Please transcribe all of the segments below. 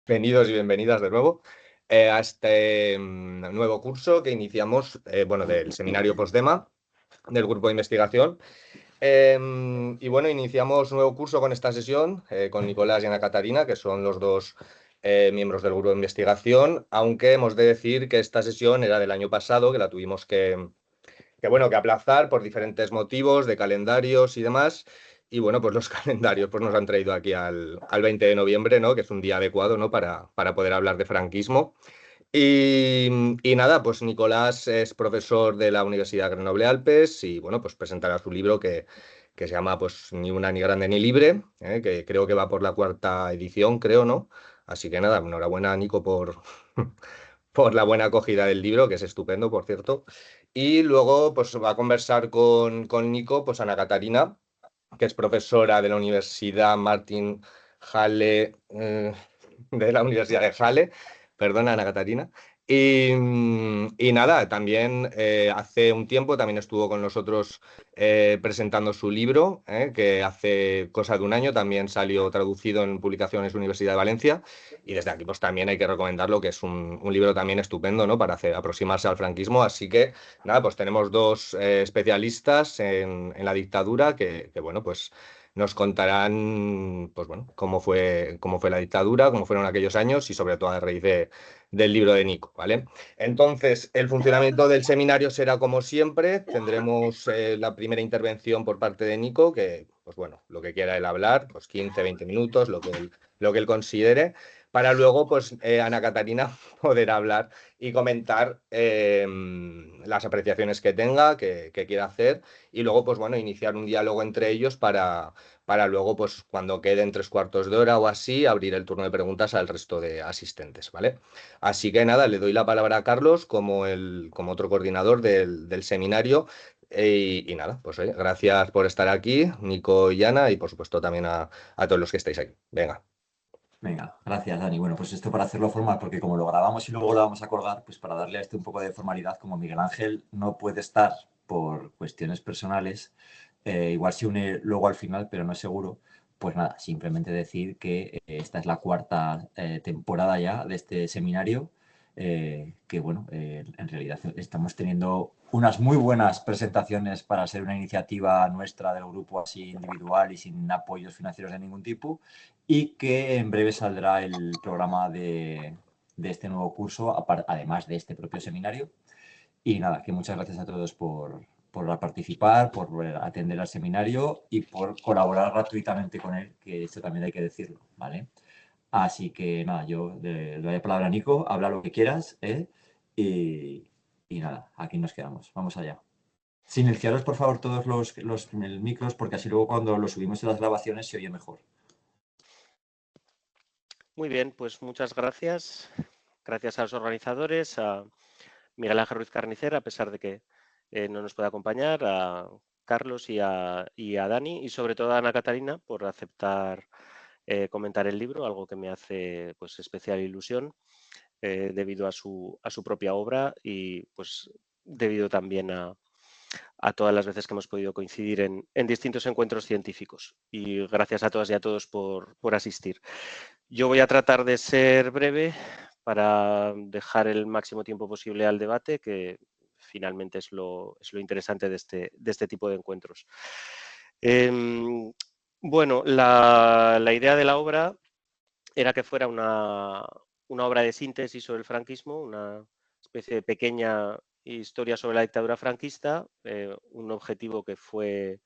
Bienvenidos y bienvenidas de nuevo a este nuevo curso que iniciamos, bueno, del seminario Postdema del grupo de investigación. Y bueno, iniciamos nuevo curso con esta sesión con Nicolás y Ana Catarina, que son los dos miembros del grupo de investigación, aunque hemos de decir que esta sesión era del año pasado, que la tuvimos que aplazar por diferentes motivos de calendarios y demás. Y bueno, pues los calendarios pues nos han traído aquí al 20 de noviembre, ¿no? Que es un día adecuado, ¿no? Para poder hablar de franquismo. Y nada, pues Nicolás es profesor de la Universidad Grenoble Alpes y bueno, pues presentará su libro que se llama pues Ni una, ni grande, ni libre, que creo que va por la cuarta edición, creo, ¿no? Así que nada, enhorabuena, Nico, por la buena acogida del libro, que es estupendo, por cierto. Y luego pues va a conversar con Nico, pues Ana Catarina, que es profesora de la Universidad Martin Halle, de la Universidad de Halle, perdona, Ana Catarina. Y nada, también hace un tiempo también estuvo con nosotros presentando su libro, que hace cosa de un año también salió traducido en publicaciones Universidad de Valencia. Y desde aquí pues también hay que recomendarlo, que es un libro también estupendo, ¿no? Para aproximarse al franquismo. Así que nada, pues tenemos dos especialistas en la dictadura que, bueno, pues nos contarán, pues bueno, cómo fue la dictadura, cómo fueron aquellos años y sobre todo a raíz del libro de Nico, ¿vale? Entonces, el funcionamiento del seminario será como siempre. Tendremos la primera intervención por parte de Nico, que, pues bueno, lo que quiera él hablar, pues 15, 20 minutos, lo que él considere, para luego, pues, Ana Catarina poder hablar y comentar las apreciaciones que tenga, que quiera hacer, y luego, pues bueno, iniciar un diálogo entre ellos para luego, pues cuando queden tres cuartos de hora o así, abrir el turno de preguntas al resto de asistentes, ¿vale? Así que nada, le doy la palabra a Carlos como otro coordinador del seminario. Y nada, pues oye, gracias por estar aquí, Nico y Ana, y por supuesto también a todos los que estáis aquí. Venga. Venga, gracias, Dani. Bueno, pues esto para hacerlo formal, porque como lo grabamos y luego lo vamos a colgar, pues para darle a este un poco de formalidad, como Miguel Ángel no puede estar por cuestiones personales, igual se une luego al final, pero no es seguro, pues nada, simplemente decir que esta es la cuarta temporada ya de este seminario, que bueno, en realidad estamos teniendo unas muy buenas presentaciones para ser una iniciativa nuestra del grupo así individual y sin apoyos financieros de ningún tipo, y que en breve saldrá el programa de este nuevo curso, además de este propio seminario. Y nada, que muchas gracias a todos por participar, por atender al seminario y por colaborar gratuitamente con él, que esto también hay que decirlo, ¿vale? Así que nada, yo le doy la palabra a Nico, habla lo que quieras, ¿eh? Y, y nada, aquí nos quedamos. Vamos allá. Silenciaros, por favor, todos los micros, porque así luego cuando lo subimos en las grabaciones se oye mejor. Muy bien, pues muchas gracias. Gracias a los organizadores, a Miguel Ángel Ruiz Carnicer, a pesar de que no nos puede acompañar, a Carlos y a Dani, y sobre todo a Ana Catarina por aceptar comentar el libro, algo que me hace pues especial ilusión debido a su propia obra y pues debido también a todas las veces que hemos podido coincidir en distintos encuentros científicos. Y gracias a todas y a todos por asistir. Yo voy a tratar de ser breve para dejar el máximo tiempo posible al debate, que finalmente es lo interesante de este tipo de encuentros. Bueno, la idea de la obra era que fuera una obra de síntesis sobre el franquismo, una especie de pequeña historia sobre la dictadura franquista, un objetivo que fue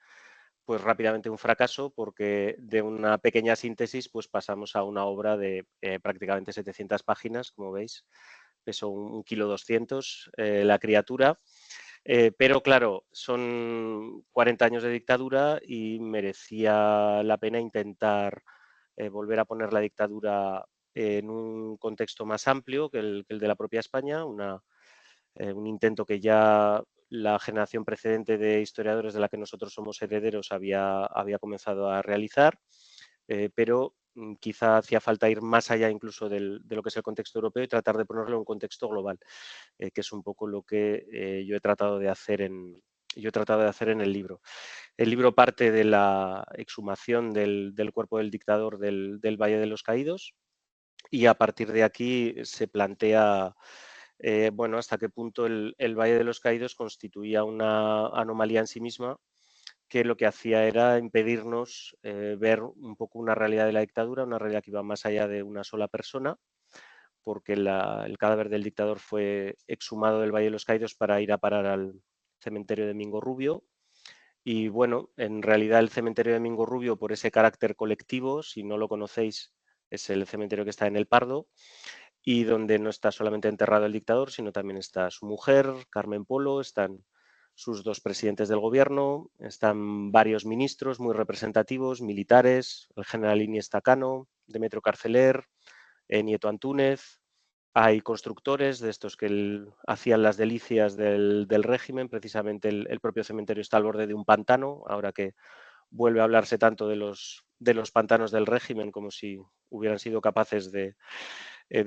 pues rápidamente un fracaso porque de una pequeña síntesis pues pasamos a una obra de prácticamente 700 páginas, como veis, pesó un kilo 200 la criatura, pero claro, son 40 años de dictadura y merecía la pena intentar volver a poner la dictadura en un contexto más amplio que el de la propia España, un intento que ya la generación precedente de historiadores de la que nosotros somos herederos había comenzado a realizar, pero quizá hacía falta ir más allá incluso de lo que es el contexto europeo y tratar de ponerlo en un contexto global, que es un poco lo que yo he tratado de hacer en el libro. El libro parte de la exhumación del cuerpo del dictador del Valle de los Caídos, y a partir de aquí se plantea bueno, hasta qué punto el Valle de los Caídos constituía una anomalía en sí misma, que lo que hacía era impedirnos ver un poco una realidad de la dictadura, una realidad que iba más allá de una sola persona, porque el cadáver del dictador fue exhumado del Valle de los Caídos para ir a parar al cementerio de Mingo Rubio. Y bueno, en realidad el cementerio de Mingo Rubio, por ese carácter colectivo, si no lo conocéis, es el cementerio que está en El Pardo, y donde no está solamente enterrado el dictador, sino también está su mujer, Carmen Polo, están sus dos presidentes del gobierno, están varios ministros muy representativos, militares, el general Iniesta Cano, Demetrio Carceler, Nieto Antúnez. Hay constructores de estos que hacían las delicias del régimen. Precisamente el propio cementerio está al borde de un pantano, ahora que vuelve a hablarse tanto de los pantanos del régimen como si hubieran sido capaces de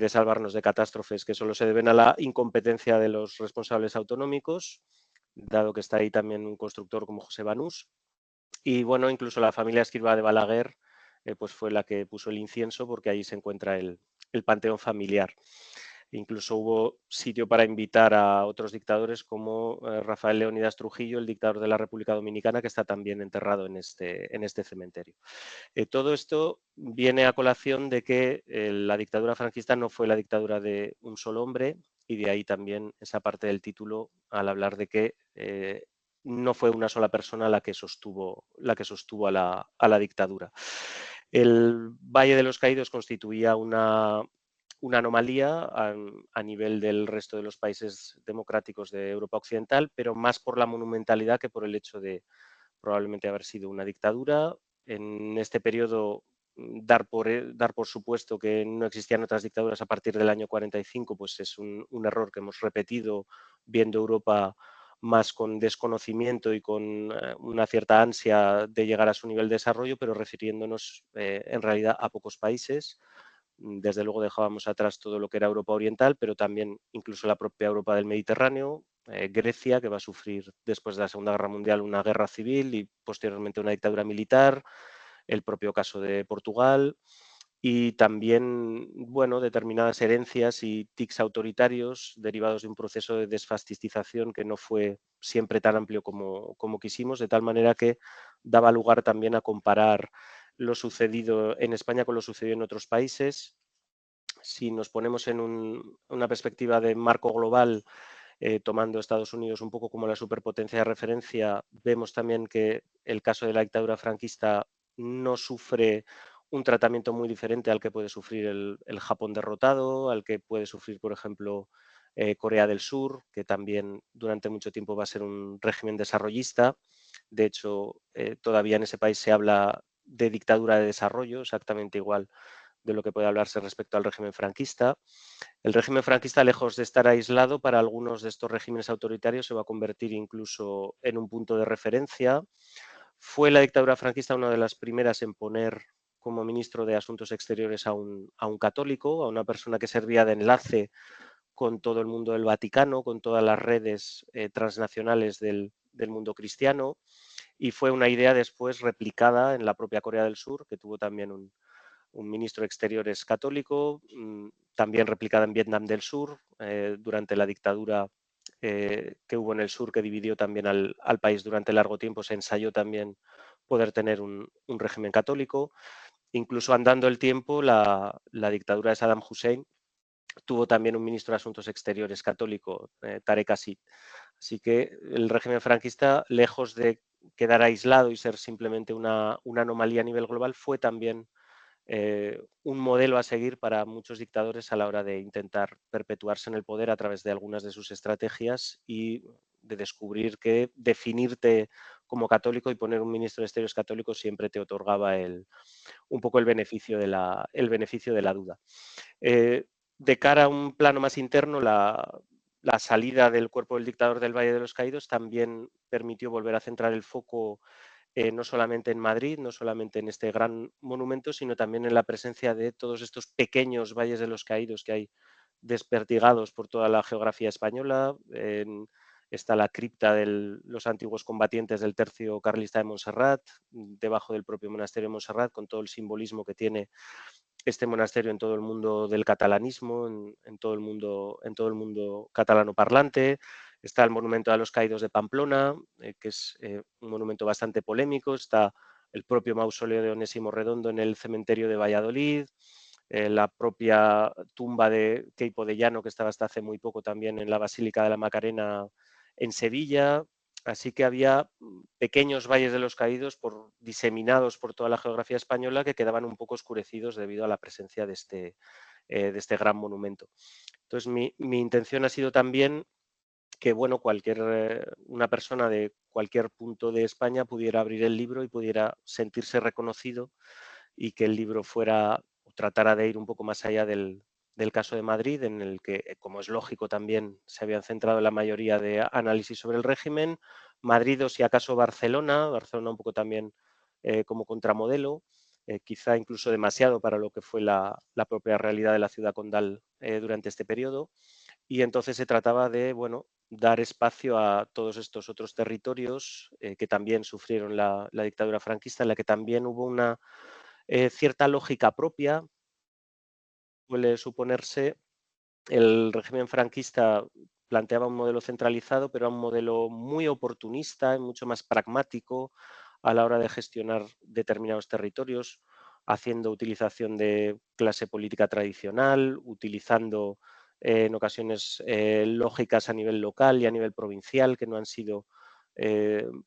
salvarnos de catástrofes que solo se deben a la incompetencia de los responsables autonómicos, dado que está ahí también un constructor como José Banús. Y bueno, incluso la familia Escrivá de Balaguer pues fue la que puso el incienso, porque ahí se encuentra el panteón familiar. Incluso hubo sitio para invitar a otros dictadores como Rafael Leónidas Trujillo, el dictador de la República Dominicana, que está también enterrado en este cementerio. Todo esto viene a colación de que la dictadura franquista no fue la dictadura de un solo hombre, y de ahí también esa parte del título al hablar de que no fue una sola persona la que sostuvo a la dictadura. El Valle de los Caídos constituía una anomalía a nivel del resto de los países democráticos de Europa Occidental, pero más por la monumentalidad que por el hecho de probablemente haber sido una dictadura. En este periodo, dar por supuesto que no existían otras dictaduras a partir del año 45, pues es un error que hemos repetido, viendo Europa más con desconocimiento y con una cierta ansia de llegar a su nivel de desarrollo, pero refiriéndonos en realidad a pocos países. Desde luego dejábamos atrás todo lo que era Europa Oriental, pero también incluso la propia Europa del Mediterráneo, Grecia, que va a sufrir después de la Segunda Guerra Mundial una guerra civil y posteriormente una dictadura militar, el propio caso de Portugal, y también, bueno, determinadas herencias y tics autoritarios derivados de un proceso de desfascistización que no fue siempre tan amplio como quisimos, de tal manera que daba lugar también a comparar lo sucedido en España con lo sucedido en otros países. Si nos ponemos en una perspectiva de marco global, tomando Estados Unidos un poco como la superpotencia de referencia, vemos también que el caso de la dictadura franquista no sufre un tratamiento muy diferente al que puede sufrir el Japón derrotado, al que puede sufrir, por ejemplo, Corea del Sur, que también durante mucho tiempo va a ser un régimen desarrollista. De hecho, todavía en ese país se habla de dictadura de desarrollo, exactamente igual de lo que puede hablarse respecto al régimen franquista. El régimen franquista, lejos de estar aislado, para algunos de estos regímenes autoritarios se va a convertir incluso en un punto de referencia. Fue la dictadura franquista una de las primeras en poner como ministro de Asuntos Exteriores a un católico, a una persona que servía de enlace con todo el mundo del Vaticano, con todas las redes transnacionales del mundo cristiano, y fue una idea después replicada en la propia Corea del Sur, que tuvo también un ministro de Exteriores católico, también replicada en Vietnam del Sur, durante la dictadura que hubo en el sur, que dividió también al país durante largo tiempo, se ensayó también poder tener un régimen católico. Incluso andando el tiempo, la dictadura de Saddam Hussein tuvo también un ministro de Asuntos Exteriores católico, Tarek Aziz. Así que el régimen franquista, lejos de quedar aislado y ser simplemente una anomalía a nivel global, fue también un modelo a seguir para muchos dictadores a la hora de intentar perpetuarse en el poder a través de algunas de sus estrategias y de descubrir que definirte como católico y poner un ministro de Exteriores católico siempre te otorgaba un poco el beneficio de la duda. De cara a un plano más interno, la salida del cuerpo del dictador del Valle de los Caídos también permitió volver a centrar el foco no solamente en Madrid, no solamente en este gran monumento, sino también en la presencia de todos estos pequeños valles de los caídos que hay desperdigados por toda la geografía española. Está la cripta de los antiguos combatientes del tercio carlista de Montserrat, debajo del propio monasterio de Montserrat, con todo el simbolismo que tiene este monasterio en todo el mundo del catalanismo, en todo el mundo catalano parlante. Está el monumento a los caídos de Pamplona, que es un monumento bastante polémico. Está el propio mausoleo de Onésimo Redondo en el cementerio de Valladolid, la propia tumba de Queipo de Llano, que estaba hasta hace muy poco también en la Basílica de la Macarena en Sevilla. Así que había pequeños valles de los caídos diseminados por toda la geografía española que quedaban un poco oscurecidos debido a la presencia de este gran monumento. Entonces, mi intención ha sido también que bueno, una persona de cualquier punto de España pudiera abrir el libro y pudiera sentirse reconocido, y que el libro tratara de ir un poco más allá del caso de Madrid, en el que, como es lógico, también se habían centrado la mayoría de análisis sobre el régimen. Madrid o si acaso Barcelona un poco también como contramodelo, quizá incluso demasiado para lo que fue la propia realidad de la ciudad condal durante este periodo. Y entonces se trataba de, bueno, dar espacio a todos estos otros territorios que también sufrieron la dictadura franquista, en la que también hubo una cierta lógica propia. Suele suponerse, el régimen franquista planteaba un modelo centralizado, pero era un modelo muy oportunista y mucho más pragmático a la hora de gestionar determinados territorios, haciendo utilización de clase política tradicional, utilizando en ocasiones lógicas a nivel local y a nivel provincial que no han sido,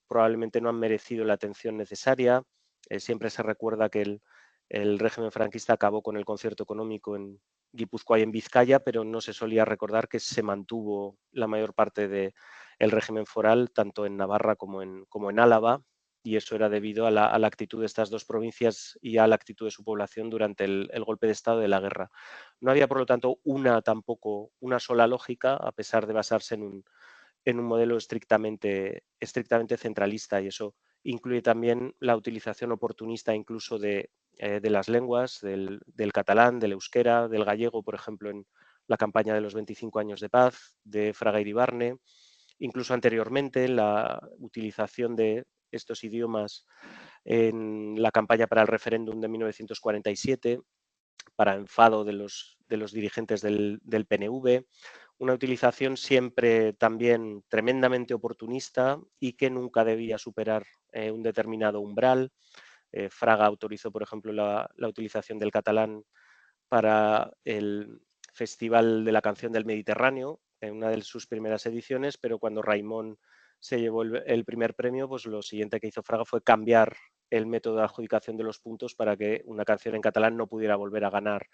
probablemente no han merecido la atención necesaria. Siempre se recuerda que el régimen franquista acabó con el concierto económico en Guipúzcoa y en Vizcaya, pero no se solía recordar que se mantuvo la mayor parte del régimen foral, tanto en Navarra como en Álava, y eso era debido a la actitud de estas dos provincias y a la actitud de su población durante el golpe de Estado de la guerra. No había, por lo tanto, tampoco una sola lógica, a pesar de basarse en un modelo estrictamente centralista, y eso incluye también la utilización oportunista incluso de las lenguas, del catalán, del euskera, del gallego, por ejemplo, en la campaña de los 25 años de paz, de Fraga Iribarne, incluso anteriormente la utilización de estos idiomas en la campaña para el referéndum de 1947, para enfado de los dirigentes del PNV, una utilización siempre también tremendamente oportunista y que nunca debía superar un determinado umbral. Fraga autorizó, por ejemplo, la utilización del catalán para el Festival de la Canción del Mediterráneo, en una de sus primeras ediciones, pero cuando Raimon se llevó el primer premio, pues lo siguiente que hizo Fraga fue cambiar el método de adjudicación de los puntos para que una canción en catalán no pudiera volver a ganar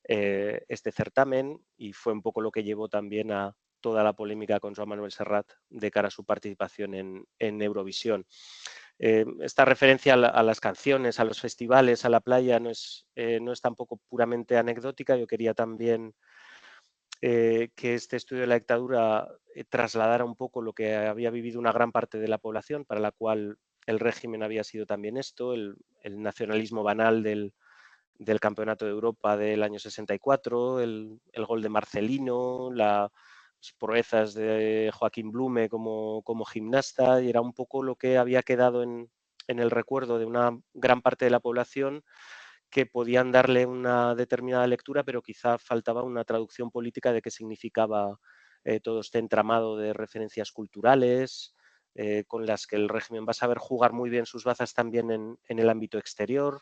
este certamen, y fue un poco lo que llevó también a toda la polémica con Joan Manuel Serrat de cara a su participación en Eurovisión. Esta referencia a las canciones, a los festivales, a la playa, no es tampoco puramente anecdótica. Yo quería también que este estudio de la dictadura trasladara un poco lo que había vivido una gran parte de la población, para la cual el régimen había sido también esto, el nacionalismo banal del Campeonato de Europa del año 64, el gol de Marcelino, las proezas de Joaquín Blume como gimnasta, y era un poco lo que había quedado en el recuerdo de una gran parte de la población, que podían darle una determinada lectura, pero quizá faltaba una traducción política de qué significaba todo este entramado de referencias culturales, con las que el régimen va a saber jugar muy bien sus bazas también en el ámbito exterior,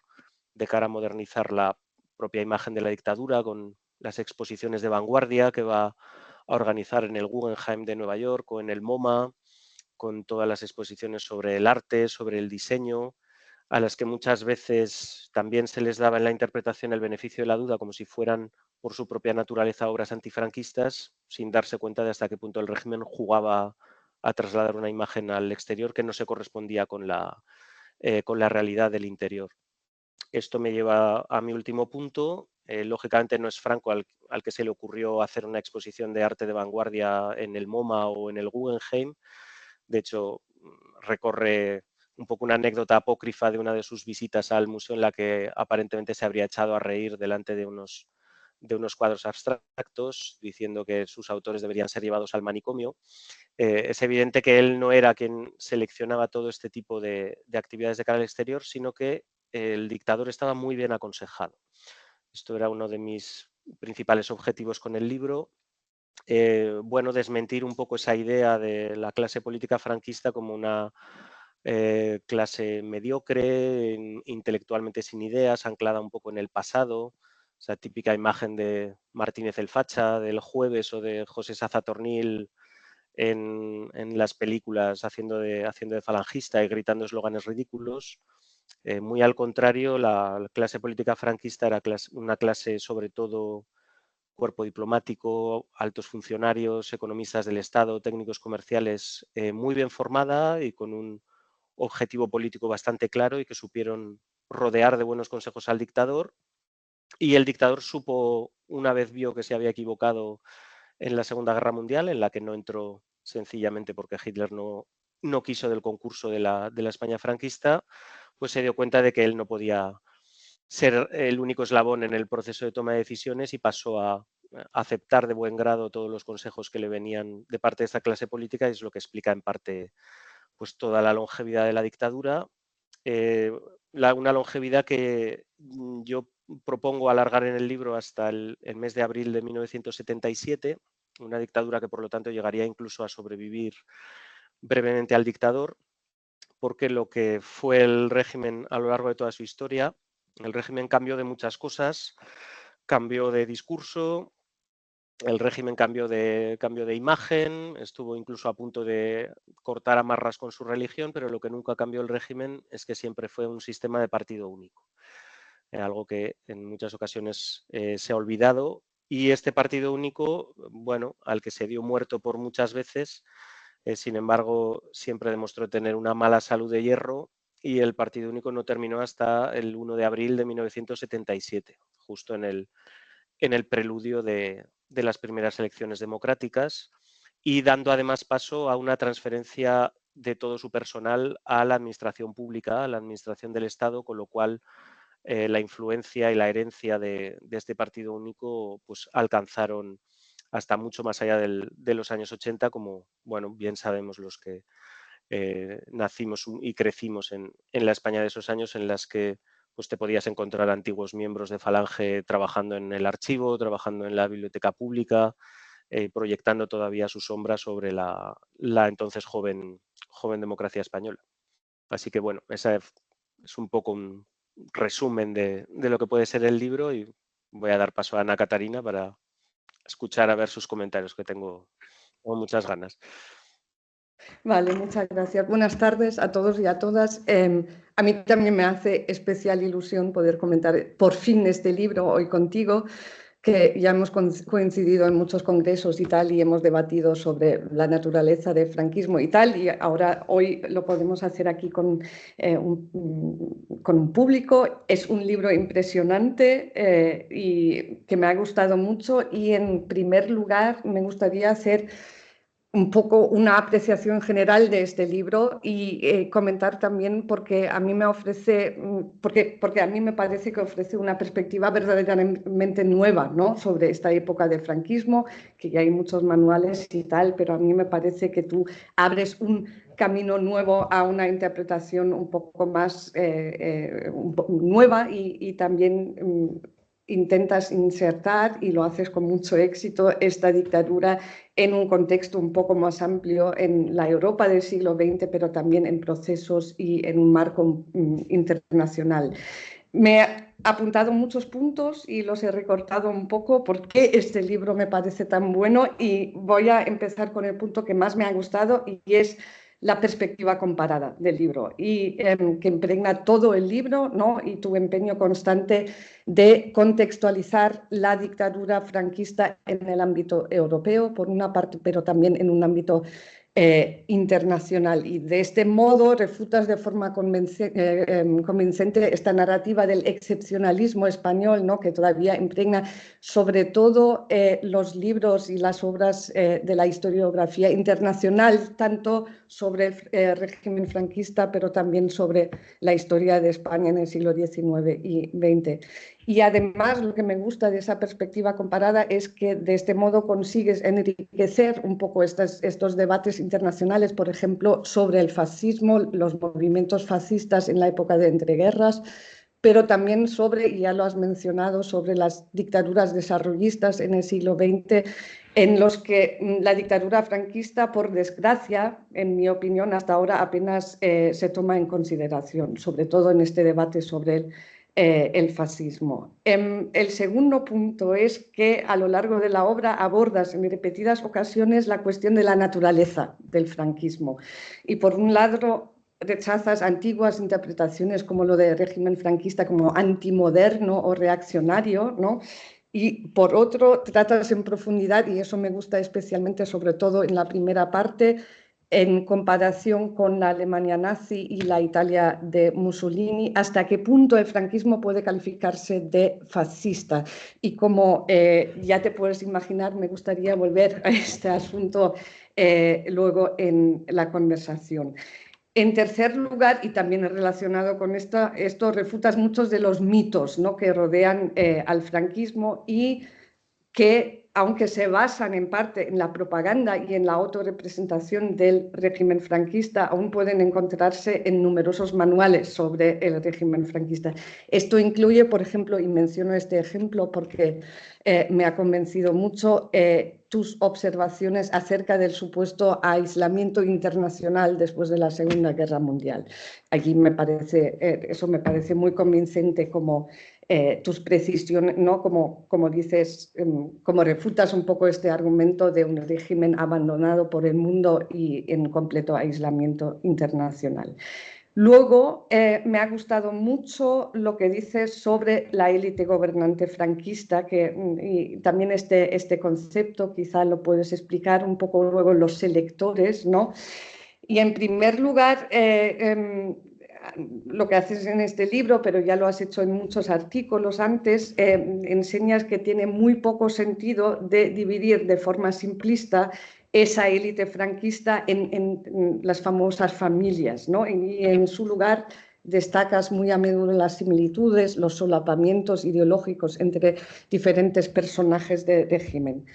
de cara a modernizar la propia imagen de la dictadura con las exposiciones de vanguardia que va a organizar en el Guggenheim de Nueva York o en el MoMA, con todas las exposiciones sobre el arte, sobre el diseño, a las que muchas veces también se les daba en la interpretación el beneficio de la duda, como si fueran por su propia naturaleza obras antifranquistas, sin darse cuenta de hasta qué punto el régimen jugaba a trasladar una imagen al exterior que no se correspondía con la realidad del interior. Esto me lleva a mi último punto. Lógicamente no es Franco al que se le ocurrió hacer una exposición de arte de vanguardia en el MoMA o en el Guggenheim. De hecho, recorre un poco una anécdota apócrifa de una de sus visitas al museo, en la que aparentemente se habría echado a reír delante de unos cuadros abstractos, diciendo que sus autores deberían ser llevados al manicomio. Es evidente que él no era quien seleccionaba todo este tipo de actividades de cara al exterior, sino que el dictador estaba muy bien aconsejado. Esto era uno de mis principales objetivos con el libro. Bueno, desmentir un poco esa idea de la clase política franquista como una clase mediocre, intelectualmente sin ideas, anclada un poco en el pasado. Esa típica imagen de Martínez el Facha, del Jueves, o de José Sazatornil en las películas haciendo de falangista y gritando eslóganes ridículos. Muy al contrario, la clase política franquista era una clase sobre todo cuerpo diplomático, altos funcionarios, economistas del Estado, técnicos comerciales, muy bien formada y con un objetivo político bastante claro, y que supieron rodear de buenos consejos al dictador. Y el dictador supo, una vez vio que se había equivocado en la Segunda Guerra Mundial, en la que no entró sencillamente porque Hitler no quiso del concurso de la España franquista, pues se dio cuenta de que él no podía ser el único eslabón en el proceso de toma de decisiones, y pasó a aceptar de buen grado todos los consejos que le venían de parte de esta clase política, y es lo que explica en parte pues toda la longevidad de la dictadura. Una longevidad que yo propongo alargar en el libro hasta el mes de abril de 1977, una dictadura que por lo tanto llegaría incluso a sobrevivir brevemente al dictador, porque lo que fue el régimen a lo largo de toda su historia, el régimen cambió de muchas cosas, cambió de discurso, el régimen cambió de imagen, estuvo incluso a punto de cortar amarras con su religión, pero lo que nunca cambió el régimen es que siempre fue un sistema de partido único, algo que en muchas ocasiones se ha olvidado. Y este partido único, bueno, al que se dio muerto por muchas veces, sin embargo, siempre demostró tener una mala salud de hierro, y el partido único no terminó hasta el 1 de abril de 1977, justo en el preludio de las primeras elecciones democráticas, y dando además paso a una transferencia de todo su personal a la administración pública, a la administración del Estado, con lo cual la influencia y la herencia de este partido único pues alcanzaron hasta mucho más allá de los años 80, como bueno, bien sabemos los que nacimos y crecimos en la España de esos años, en las que pues te podías encontrar antiguos miembros de Falange trabajando en el archivo, trabajando en la biblioteca pública, proyectando todavía su sombra sobre la entonces joven democracia española. Así que bueno, esa es un poco un resumen de lo que puede ser el libro, y voy a dar paso a Ana Catarina para escuchar a ver sus comentarios, que tengo muchas ganas. Vale, muchas gracias. Buenas tardes a todos y a todas. A mí también me hace especial ilusión poder comentar por fin este libro hoy contigo, que ya hemos coincidido en muchos congresos y tal, y hemos debatido sobre la naturaleza del franquismo y tal, y ahora hoy lo podemos hacer aquí con un público. Es un libro impresionante y que me ha gustado mucho, y en primer lugar me gustaría hacer un poco una apreciación general de este libro y comentar también porque a mí me ofrece, porque a mí me parece que ofrece una perspectiva verdaderamente nueva, ¿no?, sobre esta época del franquismo, que ya hay muchos manuales y tal, pero a mí me parece que tú abres un camino nuevo a una interpretación un poco más nueva, y también intentas insertar, y lo haces con mucho éxito, esta dictadura en un contexto un poco más amplio en la Europa del siglo XX, pero también en procesos y en un marco internacional. Me he apuntado muchos puntos y los he recortado un poco porque este libro me parece tan bueno, y voy a empezar con el punto que más me ha gustado, y es la perspectiva comparada del libro, y que impregna todo el libro, ¿no?, y tu empeño constante de contextualizar la dictadura franquista en el ámbito europeo, por una parte, pero también en un ámbito internacional, y de este modo refutas de forma convincente esta narrativa del excepcionalismo español, ¿no?, que todavía impregna sobre todo los libros y las obras de la historiografía internacional, tanto sobre el régimen franquista, pero también sobre la historia de España en el siglo XIX y XX. Y además, lo que me gusta de esa perspectiva comparada es que de este modo consigues enriquecer un poco estos debates internacionales, por ejemplo, sobre el fascismo, los movimientos fascistas en la época de entreguerras, pero también sobre, y ya lo has mencionado, sobre las dictaduras desarrollistas en el siglo XX, en los que la dictadura franquista, por desgracia, en mi opinión, hasta ahora apenas se toma en consideración, sobre todo en este debate sobre el fascismo. El segundo punto es que a lo largo de la obra abordas en repetidas ocasiones la cuestión de la naturaleza del franquismo. Y por un lado rechazas antiguas interpretaciones como lo del régimen franquista como antimoderno o reaccionario, ¿no? Y por otro, tratas en profundidad, y eso me gusta especialmente, sobre todo en la primera parte, en comparación con la Alemania nazi y la Italia de Mussolini, hasta qué punto el franquismo puede calificarse de fascista. Y como ya te puedes imaginar, me gustaría volver a este asunto luego en la conversación. En tercer lugar, y también relacionado con esto, refutas muchos de los mitos, ¿no?, que rodean al franquismo y que, aunque se basan en parte en la propaganda y en la autorrepresentación del régimen franquista, aún pueden encontrarse en numerosos manuales sobre el régimen franquista. Esto incluye, por ejemplo, y menciono este ejemplo porque me ha convencido mucho, tus observaciones acerca del supuesto aislamiento internacional después de la Segunda Guerra Mundial. Allí eso me parece muy convincente como tus precisiones, ¿no? Como dices, como refutas un poco este argumento de un régimen abandonado por el mundo y en completo aislamiento internacional. Luego, me ha gustado mucho lo que dices sobre la élite gobernante franquista, y también este concepto quizá lo puedes explicar un poco luego los selectores, ¿no? Y en primer lugar, lo que haces en este libro, pero ya lo has hecho en muchos artículos antes, enseñas que tiene muy poco sentido de dividir de forma simplista esa élite franquista en las famosas familias, ¿no? Y en su lugar destacas muy a menudo las similitudes, los solapamientos ideológicos entre diferentes personajes del régimen.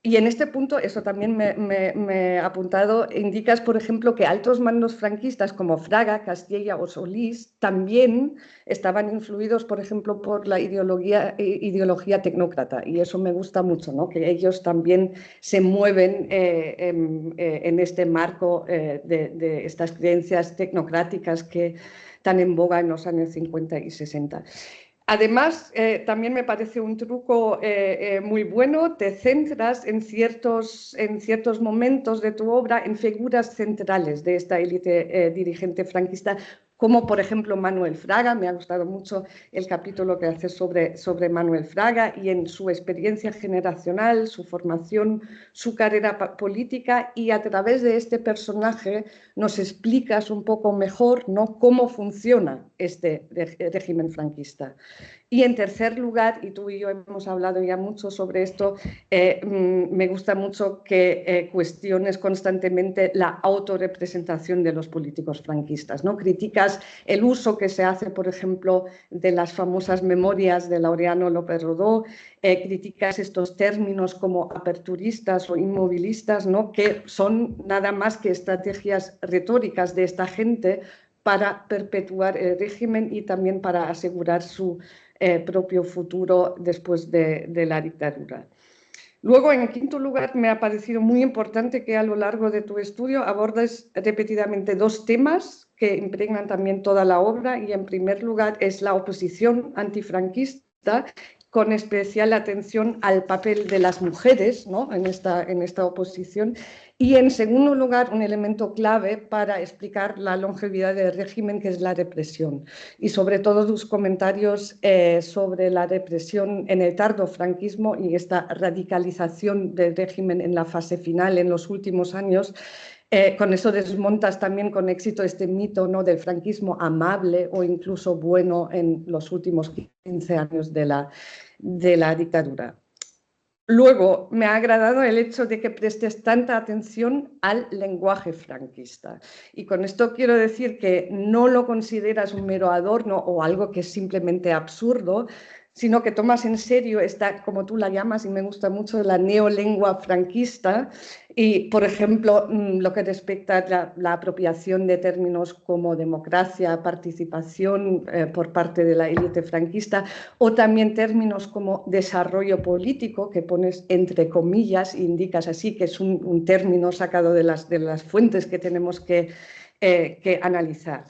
Y en este punto, eso también me he apuntado, indicas, por ejemplo, que altos mandos franquistas como Fraga, Castilla o Solís también estaban influidos, por ejemplo, por la ideología tecnócrata, y eso me gusta mucho, ¿no? Que ellos también se mueven en este marco de estas creencias tecnocráticas que están en boga en los años 50 y 60. Además, también me parece un truco muy bueno, te centras en ciertos momentos de tu obra en figuras centrales de esta élite dirigente franquista, como por ejemplo Manuel Fraga. Me ha gustado mucho el capítulo que haces sobre Manuel Fraga y en su experiencia generacional, su formación, su carrera política, y a través de este personaje nos explicas un poco mejor, ¿no?, cómo funciona este régimen franquista. Y en tercer lugar, y tú y yo hemos hablado ya mucho sobre esto, me gusta mucho que cuestiones constantemente la autorrepresentación de los políticos franquistas, ¿no? Criticas el uso que se hace, por ejemplo, de las famosas memorias de Laureano López Rodó, criticas estos términos como aperturistas o inmovilistas, ¿no?, que son nada más que estrategias retóricas de esta gente para perpetuar el régimen y también para asegurar su propio futuro después de la dictadura. Luego, en quinto lugar, me ha parecido muy importante que a lo largo de tu estudio abordes repetidamente dos temas que impregnan también toda la obra, y en primer lugar es la oposición antifranquista, con especial atención al papel de las mujeres, ¿no?, en esta oposición, y en segundo lugar un elemento clave para explicar la longevidad del régimen, que es la represión, y sobre todo tus comentarios sobre la represión en el tardo franquismo y esta radicalización del régimen en la fase final en los últimos años. Con eso desmontas también con éxito este mito, ¿no?, del franquismo amable o incluso bueno en los últimos 15 años de la dictadura. Luego, me ha agradado el hecho de que prestes tanta atención al lenguaje franquista. Y con esto quiero decir que no lo consideras un mero adorno o algo que es simplemente absurdo, sino que tomas en serio esta, como tú la llamas, y me gusta mucho, la neolengua franquista, y, por ejemplo, lo que respecta a la apropiación de términos como democracia, participación por parte de la élite franquista, o también términos como desarrollo político, que pones entre comillas, indicas así, que es un término sacado de las fuentes que tenemos que analizar.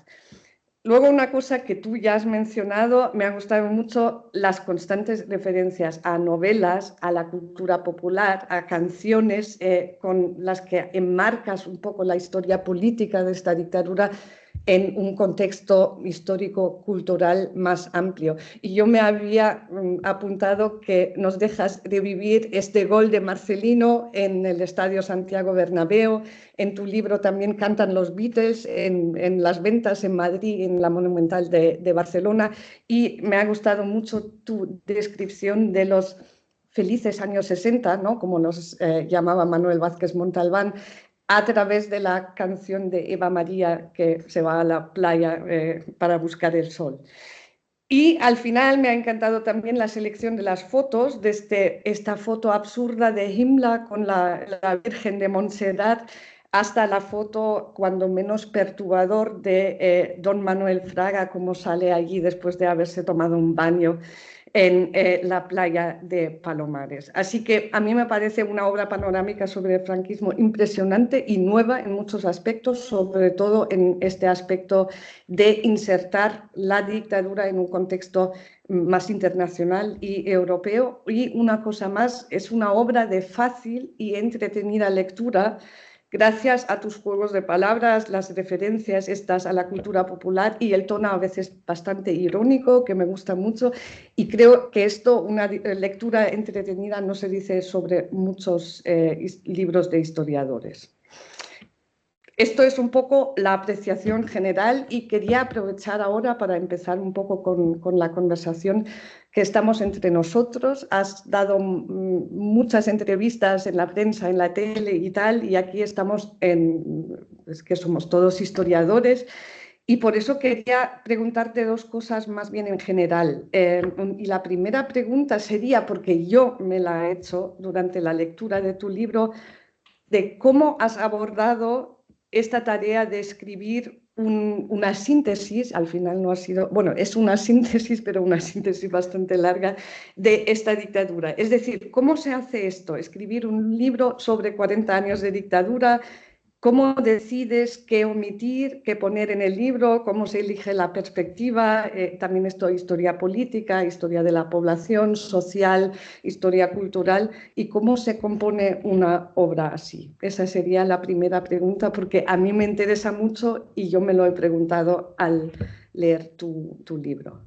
Luego, una cosa que tú ya has mencionado, me ha gustado mucho las constantes referencias a novelas, a la cultura popular, a canciones con las que enmarcas un poco la historia política de esta dictadura en un contexto histórico-cultural más amplio. Y yo me había apuntado que nos dejas revivir este gol de Marcelino en el Estadio Santiago Bernabéu. En tu libro también cantan los Beatles en las ventas en Madrid, en la Monumental de Barcelona. Y me ha gustado mucho tu descripción de los felices años 60, ¿no? Como nos llamaba Manuel Vázquez Montalbán, a través de la canción de Eva María, que se va a la playa para buscar el sol. Y al final me ha encantado también la selección de las fotos, desde esta foto absurda de Himmler con la Virgen de Montserrat, hasta la foto cuando menos perturbador de don Manuel Fraga, como sale allí después de haberse tomado un baño en la playa de Palomares. Así que a mí me parece una obra panorámica sobre el franquismo impresionante y nueva en muchos aspectos, sobre todo en este aspecto de insertar la dictadura en un contexto más internacional y europeo. Y una cosa más, es una obra de fácil y entretenida lectura, gracias a tus juegos de palabras, las referencias estas a la cultura popular y el tono a veces bastante irónico, que me gusta mucho. Y creo que esto, una lectura entretenida, no se dice sobre muchos libros de historiadores. Esto es un poco la apreciación general y quería aprovechar ahora para empezar un poco con la conversación que estamos entre nosotros. Has dado muchas entrevistas en la prensa, en la tele y tal, y aquí estamos es que somos todos historiadores. Y por eso quería preguntarte dos cosas más bien en general. Y la primera pregunta sería, porque yo me la he hecho durante la lectura de tu libro, de cómo has abordado esta tarea de escribir una síntesis, al final no ha sido, bueno, es una síntesis, pero una síntesis bastante larga, de esta dictadura. Es decir, ¿cómo se hace esto? Escribir un libro sobre 40 años de dictadura. ¿Cómo decides qué omitir, qué poner en el libro? ¿Cómo se elige la perspectiva? También esto, historia política, historia de la población, social, historia cultural. ¿Y cómo se compone una obra así? Esa sería la primera pregunta, porque a mí me interesa mucho y yo me lo he preguntado al leer tu libro.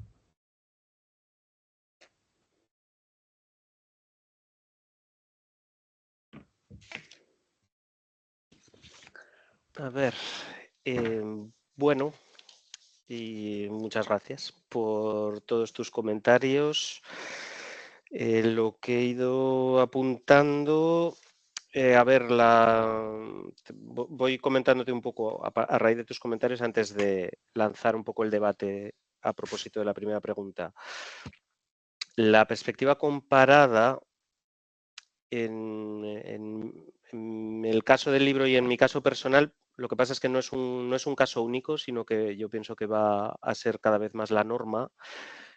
A ver, bueno, y muchas gracias por todos tus comentarios. Lo que he ido apuntando, a ver, voy comentándote un poco a raíz de tus comentarios antes de lanzar un poco el debate a propósito de la primera pregunta. La perspectiva comparada en el caso del libro y en mi caso personal, lo que pasa es que no es un caso único, sino que yo pienso que va a ser cada vez más la norma.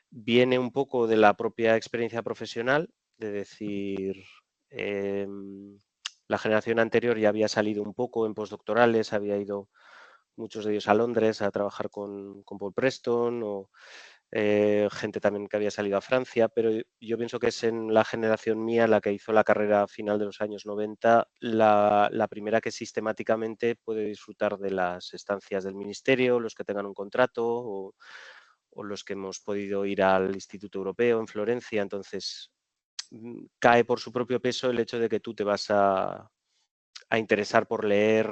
Viene un poco de la propia experiencia profesional, de decir, la generación anterior ya había salido un poco en postdoctorales, había ido muchos de ellos a Londres a trabajar con Paul Preston o gente también que había salido a Francia, pero yo pienso que es en la generación mía, la que hizo la carrera final de los años 90, la primera que sistemáticamente puede disfrutar de las estancias del ministerio, los que tengan un contrato o los que hemos podido ir al Instituto Europeo en Florencia. Entonces, cae por su propio peso el hecho de que tú te vas a interesar por leer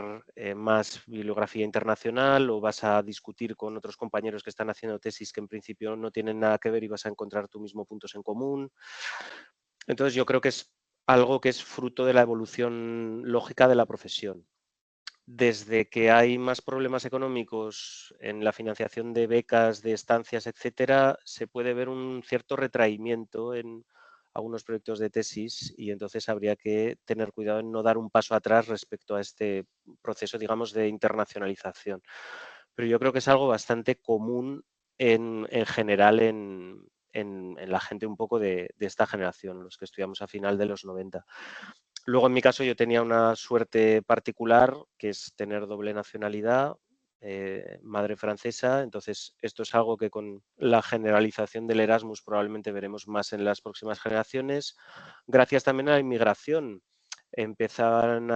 más bibliografía internacional o vas a discutir con otros compañeros que están haciendo tesis que en principio no tienen nada que ver y vas a encontrar tú mismo puntos en común. Entonces yo creo que es algo que es fruto de la evolución lógica de la profesión. desde que hay más problemas económicos en la financiación de becas, de estancias, etcétera, se puede ver un cierto retraimiento en algunos proyectos de tesis y entonces habría que tener cuidado en no dar un paso atrás respecto a este proceso, digamos, de internacionalización. Pero yo creo que es algo bastante común en general en la gente un poco de esta generación, los que estudiamos a final de los 90. Luego, en mi caso, yo tenía una suerte particular, que es tener doble nacionalidad, madre francesa. Entonces, esto es algo que con la generalización del Erasmus probablemente veremos más en las próximas generaciones. Gracias también a la inmigración. Empiezan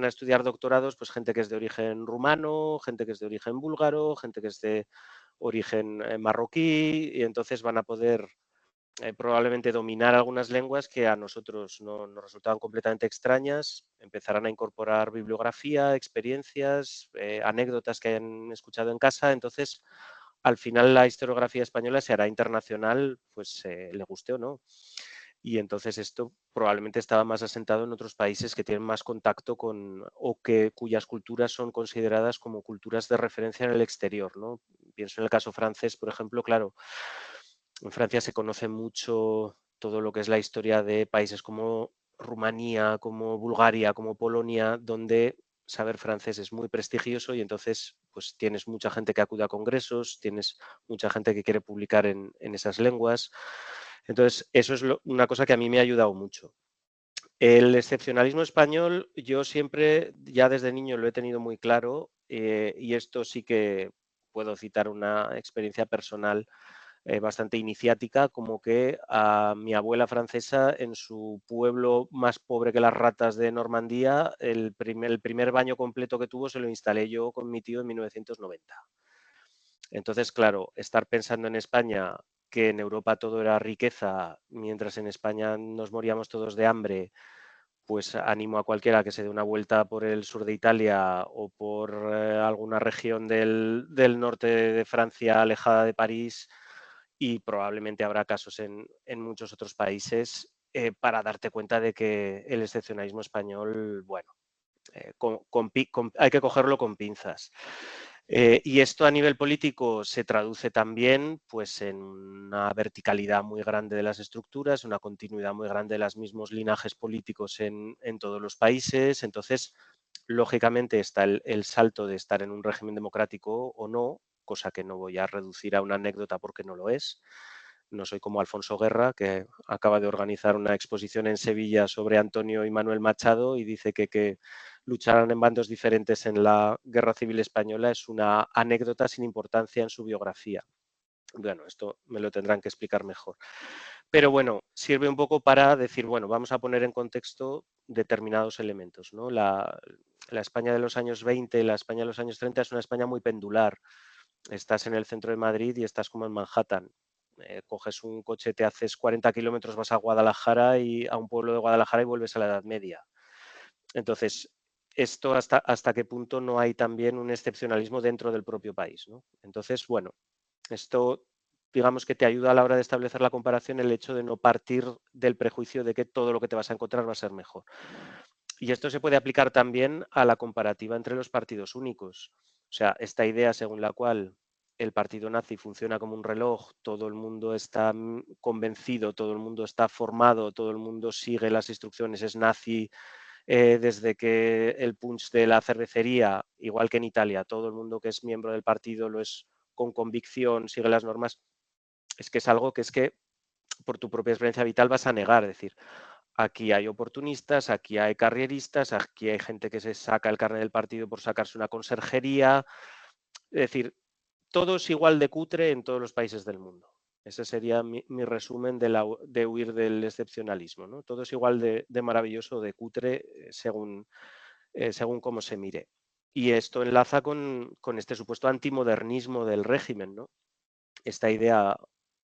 a estudiar doctorados, pues gente que es de origen rumano, gente que es de origen búlgaro, gente que es de origen marroquí, y entonces van a poder probablemente dominar algunas lenguas que a nosotros nos resultaban completamente extrañas, empezarán a incorporar bibliografía, experiencias, anécdotas que hayan escuchado en casa. Entonces, al final la historiografía española se hará internacional, pues le guste o no. Y entonces esto probablemente estaba más asentado en otros países que tienen más contacto con o cuyas culturas son consideradas como culturas de referencia en el exterior, ¿no? Pienso en el caso francés, por ejemplo, claro. En Francia se conoce mucho todo lo que es la historia de países como Rumanía, como Bulgaria, como Polonia, donde saber francés es muy prestigioso y entonces pues tienes mucha gente que acude a congresos, tienes mucha gente que quiere publicar en esas lenguas. Entonces, eso es una cosa que a mí me ha ayudado mucho. El excepcionalismo español, yo siempre, ya desde niño lo he tenido muy claro, y esto sí que puedo citar una experiencia personal bastante iniciática, como que a mi abuela francesa en su pueblo más pobre que las ratas de Normandía, el primer baño completo que tuvo se lo instalé yo con mi tío en 1990. Entonces, claro, estar pensando en España que en Europa todo era riqueza, mientras en España nos moríamos todos de hambre, pues animo a cualquiera que se dé una vuelta por el sur de Italia o por alguna región del norte de Francia alejada de París, y probablemente habrá casos en muchos otros países para darte cuenta de que el excepcionalismo español, bueno, hay que cogerlo con pinzas. Y esto a nivel político se traduce también pues, en una verticalidad muy grande de las estructuras, una continuidad muy grande de los mismos linajes políticos en todos los países. Entonces, lógicamente está el salto de estar en un régimen democrático o no, cosa que no voy a reducir a una anécdota porque no lo es. No soy como Alfonso Guerra, que acaba de organizar una exposición en Sevilla sobre Antonio y Manuel Machado y dice que lucharan en bandos diferentes en la Guerra Civil Española es una anécdota sin importancia en su biografía. Bueno, esto me lo tendrán que explicar mejor. Pero bueno, sirve un poco para decir, bueno, vamos a poner en contexto determinados elementos, ¿no? La España de los años 20, la España de los años 30 es una España muy pendular. Estás en el centro de Madrid y estás como en Manhattan. Coges un coche, te haces 40 kilómetros, vas a Guadalajara y a un pueblo de Guadalajara y vuelves a la Edad Media. Entonces, esto hasta qué punto no hay también un excepcionalismo dentro del propio país, ¿no? Entonces, bueno, esto digamos que te ayuda a la hora de establecer la comparación el hecho de no partir del prejuicio de que todo lo que te vas a encontrar va a ser mejor. Y esto se puede aplicar también a la comparativa entre los partidos únicos. O sea, esta idea según la cual el partido nazi funciona como un reloj, todo el mundo está convencido, todo el mundo está formado, todo el mundo sigue las instrucciones, es nazi desde que el punch de la cervecería, igual que en Italia, todo el mundo que es miembro del partido lo es con convicción, sigue las normas. Es que es algo que es que por tu propia experiencia vital vas a negar, es decir, aquí hay oportunistas, aquí hay carrieristas, aquí hay gente que se saca el carnet del partido por sacarse una conserjería. Es decir, todo es igual de cutre en todos los países del mundo. Ese sería mi resumen de huir del excepcionalismo, ¿no? Todo es igual de maravilloso, de cutre, según cómo se mire. Y esto enlaza con este supuesto antimodernismo del régimen, ¿no? Esta idea,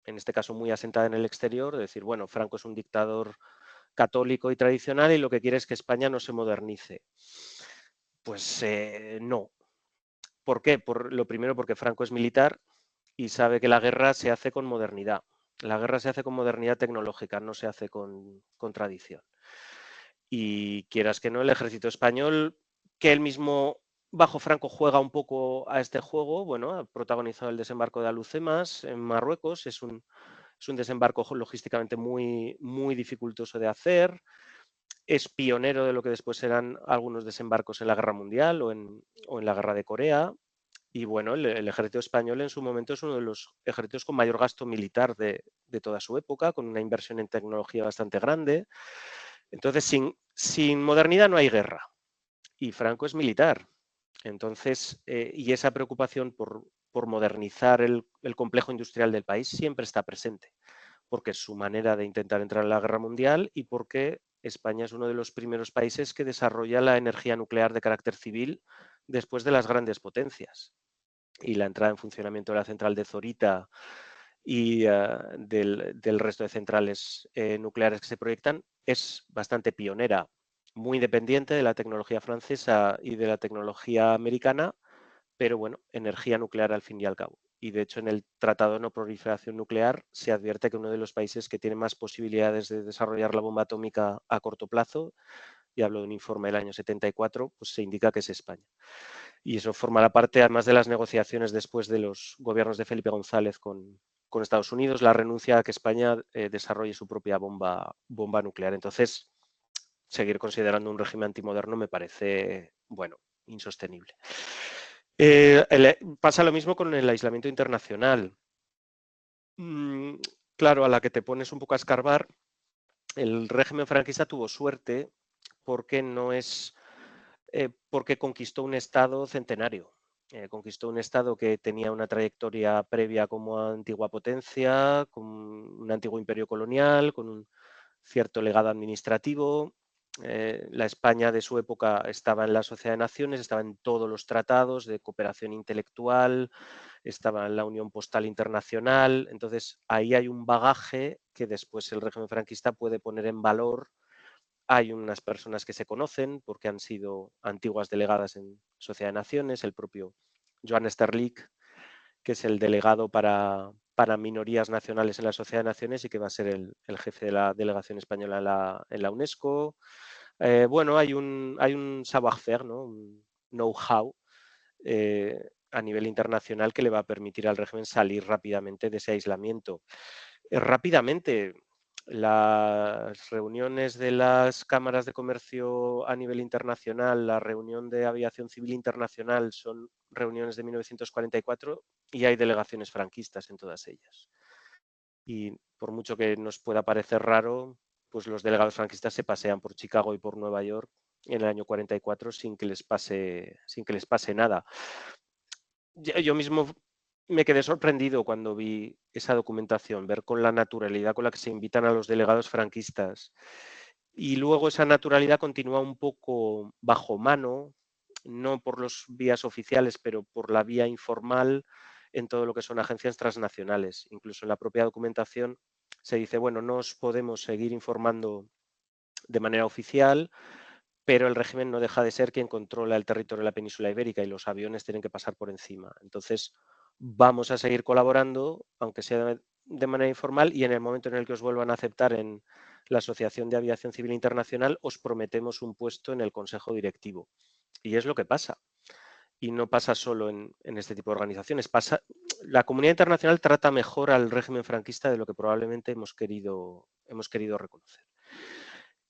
en este caso muy asentada en el exterior, de decir, bueno, Franco es un dictador católico y tradicional y lo que quiere es que España no se modernice. Pues no. ¿Por qué? Lo primero porque Franco es militar y sabe que la guerra se hace con modernidad. La guerra se hace con modernidad tecnológica, no se hace con tradición. Y quieras que no, el ejército español que él mismo bajo Franco juega un poco a este juego. Bueno, ha protagonizado el desembarco de Alhucemas en Marruecos. Es un desembarco logísticamente muy, muy dificultoso de hacer. Es pionero de lo que después serán algunos desembarcos en la Guerra Mundial o en la Guerra de Corea. Y bueno, el ejército español en su momento es uno de los ejércitos con mayor gasto militar de toda su época, con una inversión en tecnología bastante grande. Entonces, sin modernidad no hay guerra. Y Franco es militar. Entonces, y esa preocupación por modernizar el complejo industrial del país siempre está presente, porque es su manera de intentar entrar en la guerra mundial y porque España es uno de los primeros países que desarrolla la energía nuclear de carácter civil después de las grandes potencias. Y la entrada en funcionamiento de la central de Zorita y del resto de centrales nucleares que se proyectan es bastante pionera, muy dependiente de la tecnología francesa y de la tecnología americana, pero bueno, energía nuclear al fin y al cabo. Y de hecho en el Tratado de No Proliferación Nuclear se advierte que uno de los países que tiene más posibilidades de desarrollar la bomba atómica a corto plazo, y hablo de un informe del año 74, pues se indica que es España. Y eso formará parte, además de las negociaciones después de los gobiernos de Felipe González con Estados Unidos, la renuncia a que España desarrolle su propia bomba nuclear. Entonces, seguir considerando un régimen antimoderno me parece, bueno, insostenible. Pasa lo mismo con el aislamiento internacional. Claro, a la que te pones un poco a escarbar, el régimen franquista tuvo suerte porque porque conquistó un estado centenario. Conquistó un estado que tenía una trayectoria previa como antigua potencia, con un antiguo imperio colonial, con un cierto legado administrativo. La España de su época estaba en la Sociedad de Naciones, estaba en todos los tratados de cooperación intelectual, estaba en la Unión Postal Internacional. Entonces, ahí hay un bagaje que después el régimen franquista puede poner en valor. Hay unas personas que se conocen porque han sido antiguas delegadas en Sociedad de Naciones, el propio Joan Sterlich, que es el delegado para minorías nacionales en la Sociedad de Naciones y que va a ser el jefe de la delegación española en la UNESCO. Bueno, hay un savoir-faire, ¿no? Un know-how a nivel internacional que le va a permitir al régimen salir rápidamente de ese aislamiento. Rápidamente, las reuniones de las cámaras de comercio a nivel internacional, la reunión de aviación civil internacional son reuniones de 1944 y hay delegaciones franquistas en todas ellas. Y por mucho que nos pueda parecer raro, pues los delegados franquistas se pasean por Chicago y por Nueva York en el año 44 sin que les pase nada. Yo mismo me quedé sorprendido cuando vi esa documentación, ver con la naturalidad con la que se invitan a los delegados franquistas. Y luego esa naturalidad continúa un poco bajo mano, no por las vías oficiales, pero por la vía informal en todo lo que son agencias transnacionales. Incluso en la propia documentación se dice, bueno, no os podemos seguir informando de manera oficial, pero el régimen no deja de ser quien controla el territorio de la península ibérica y los aviones tienen que pasar por encima. Entonces, vamos a seguir colaborando, aunque sea de manera informal, y en el momento en el que os vuelvan a aceptar en la Asociación de Aviación Civil Internacional, os prometemos un puesto en el Consejo Directivo. Y es lo que pasa. Y no pasa solo en este tipo de organizaciones. La comunidad internacional trata mejor al régimen franquista de lo que probablemente hemos querido reconocer.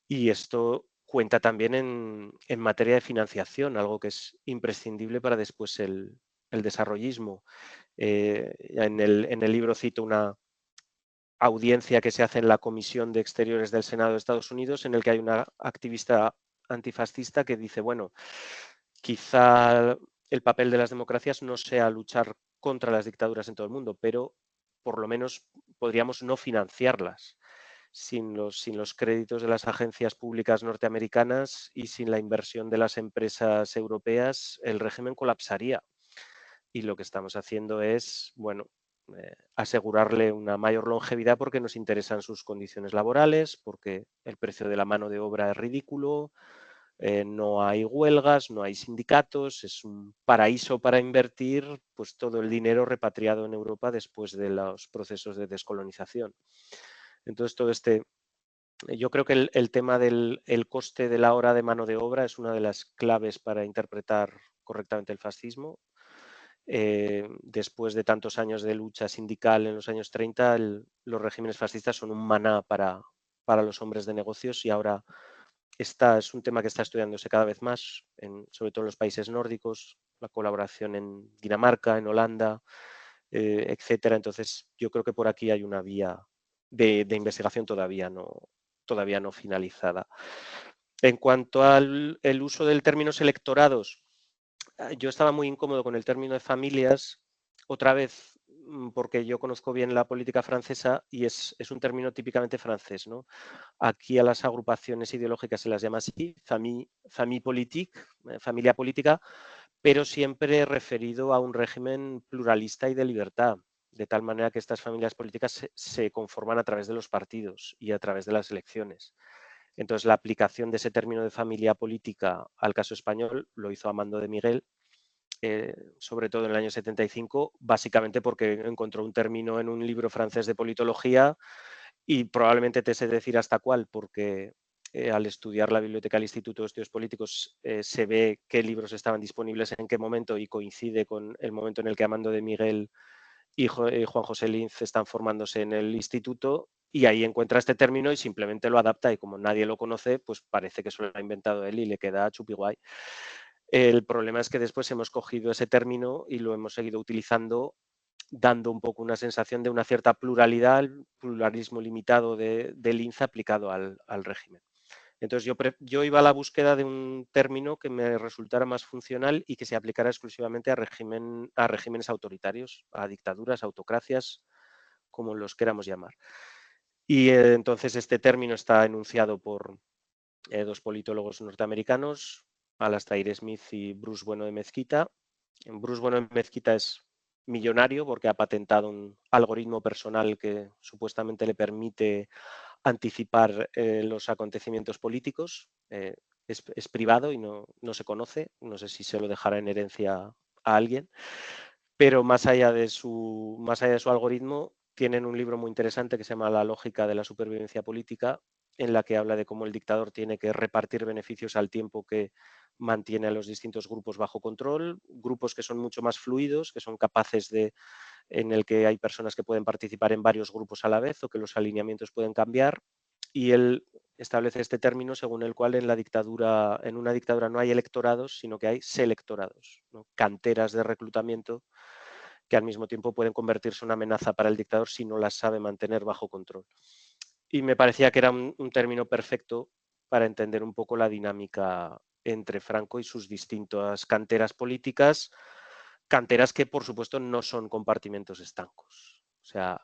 Y esto cuenta también en materia de financiación, algo que es imprescindible para después el desarrollismo. En el libro cito una audiencia que se hace en la Comisión de Exteriores del Senado de Estados Unidos, en el que hay una activista antifascista que dice, bueno, quizá el papel de las democracias no sea luchar contra las dictaduras en todo el mundo, pero por lo menos podríamos no financiarlas. Sin los créditos de las agencias públicas norteamericanas y sin la inversión de las empresas europeas, el régimen colapsaría. Y lo que estamos haciendo es, bueno, asegurarle una mayor longevidad porque nos interesan sus condiciones laborales, porque el precio de la mano de obra es ridículo, no hay huelgas, no hay sindicatos, es un paraíso para invertir pues todo el dinero repatriado en Europa después de los procesos de descolonización. Entonces, todo este Yo creo que el tema del coste de la hora de mano de obra es una de las claves para interpretar correctamente el fascismo. Después de tantos años de lucha sindical en los años 30, los regímenes fascistas son un maná para los hombres de negocios, y ahora es un tema que está estudiándose cada vez más, sobre todo en los países nórdicos, la colaboración en Dinamarca, en Holanda, etcétera. Entonces, yo creo que por aquí hay una vía de investigación todavía no finalizada. En cuanto al el uso del término electorados, yo estaba muy incómodo con el término de familias, otra vez porque yo conozco bien la política francesa y es un término típicamente francés, ¿no? Aquí a las agrupaciones ideológicas se las llama así, famille politique, familia política, pero siempre referido a un régimen pluralista y de libertad, de tal manera que estas familias políticas se conforman a través de los partidos y a través de las elecciones. Entonces, la aplicación de ese término de familia política al caso español lo hizo Amando de Miguel, sobre todo en el año 75, básicamente porque encontró un término en un libro francés de politología, y probablemente te sé decir hasta cuál, porque al estudiar la biblioteca del Instituto de Estudios Políticos se ve qué libros estaban disponibles en qué momento, y coincide con el momento en el que Amando de Miguel y Juan José Linz están formándose en el instituto, y ahí encuentra este término y simplemente lo adapta, y como nadie lo conoce, pues parece que se lo ha inventado él y le queda chupi guay. El problema es que después hemos cogido ese término y lo hemos seguido utilizando, dando un poco una sensación de una cierta pluralidad, el pluralismo limitado de Linz aplicado al régimen. Entonces yo iba a la búsqueda de un término que me resultara más funcional y que se aplicara exclusivamente a regímenes autoritarios, a dictaduras, autocracias, como los queramos llamar. Y entonces este término está enunciado por dos politólogos norteamericanos, Alastair Smith y Bruce Bueno de Mezquita. Bruce Bueno de Mezquita es millonario porque ha patentado un algoritmo personal que supuestamente le permite anticipar los acontecimientos políticos. Es privado y no se conoce. No sé si se lo dejará en herencia a alguien. Pero más allá de su algoritmo, tienen un libro muy interesante que se llama La lógica de la supervivencia política, en la que habla de cómo el dictador tiene que repartir beneficios al tiempo que mantiene a los distintos grupos bajo control, grupos que son mucho más fluidos, que son capaces de, en el que hay personas que pueden participar en varios grupos a la vez o que los alineamientos pueden cambiar. Y él establece este término según el cual en una dictadura no hay electorados, sino que hay selectorados, ¿no? Canteras de reclutamiento que al mismo tiempo pueden convertirse en una amenaza para el dictador si no las sabe mantener bajo control. Y me parecía que era un término perfecto para entender un poco la dinámica entre Franco y sus distintas canteras políticas, canteras que por supuesto no son compartimentos estancos. O sea,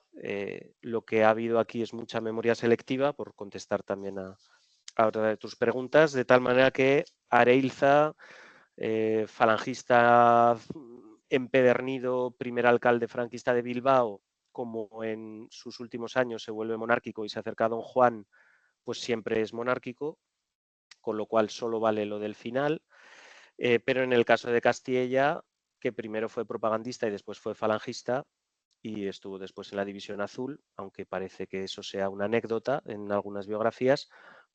lo que ha habido aquí es mucha memoria selectiva, por contestar también a otra de tus preguntas, de tal manera que Areilza, falangista empedernido, primer alcalde franquista de Bilbao, como en sus últimos años se vuelve monárquico y se acerca a don Juan, pues siempre es monárquico, con lo cual solo vale lo del final. Pero en el caso de Castilla, que primero fue propagandista y después fue falangista y estuvo después en la División Azul, aunque parece que eso sea una anécdota en algunas biografías,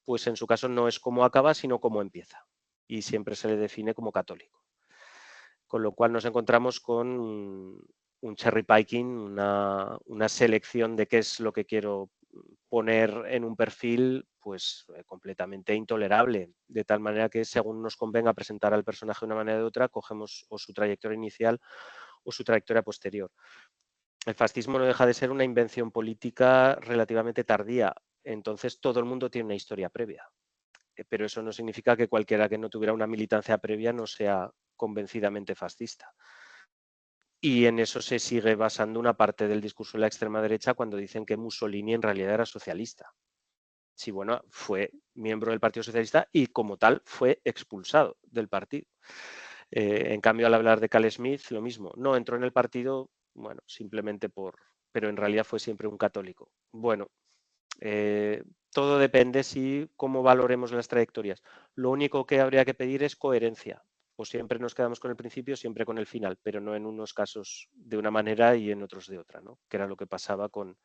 pues en su caso no es cómo acaba, sino cómo empieza. Y siempre se le define como católico. Con lo cual nos encontramos con un cherry picking, una selección de qué es lo que quiero poner en un perfil, pues completamente intolerable, de tal manera que según nos convenga presentar al personaje de una manera o de otra, cogemos o su trayectoria inicial o su trayectoria posterior. El fascismo no deja de ser una invención política relativamente tardía, entonces todo el mundo tiene una historia previa, pero eso no significa que cualquiera que no tuviera una militancia previa no sea convencidamente fascista. Y en eso se sigue basando una parte del discurso de la extrema derecha cuando dicen que Mussolini en realidad era socialista. Sí, bueno, fue miembro del Partido Socialista y como tal fue expulsado del partido. En cambio, al hablar de Carl Smith, lo mismo. No entró en el partido, bueno, simplemente pero en realidad fue siempre un católico. Bueno, todo depende cómo valoremos las trayectorias. Lo único que habría que pedir es coherencia. O siempre nos quedamos con el principio, siempre con el final, pero no en unos casos de una manera y en otros de otra, ¿no? Que era lo que pasaba con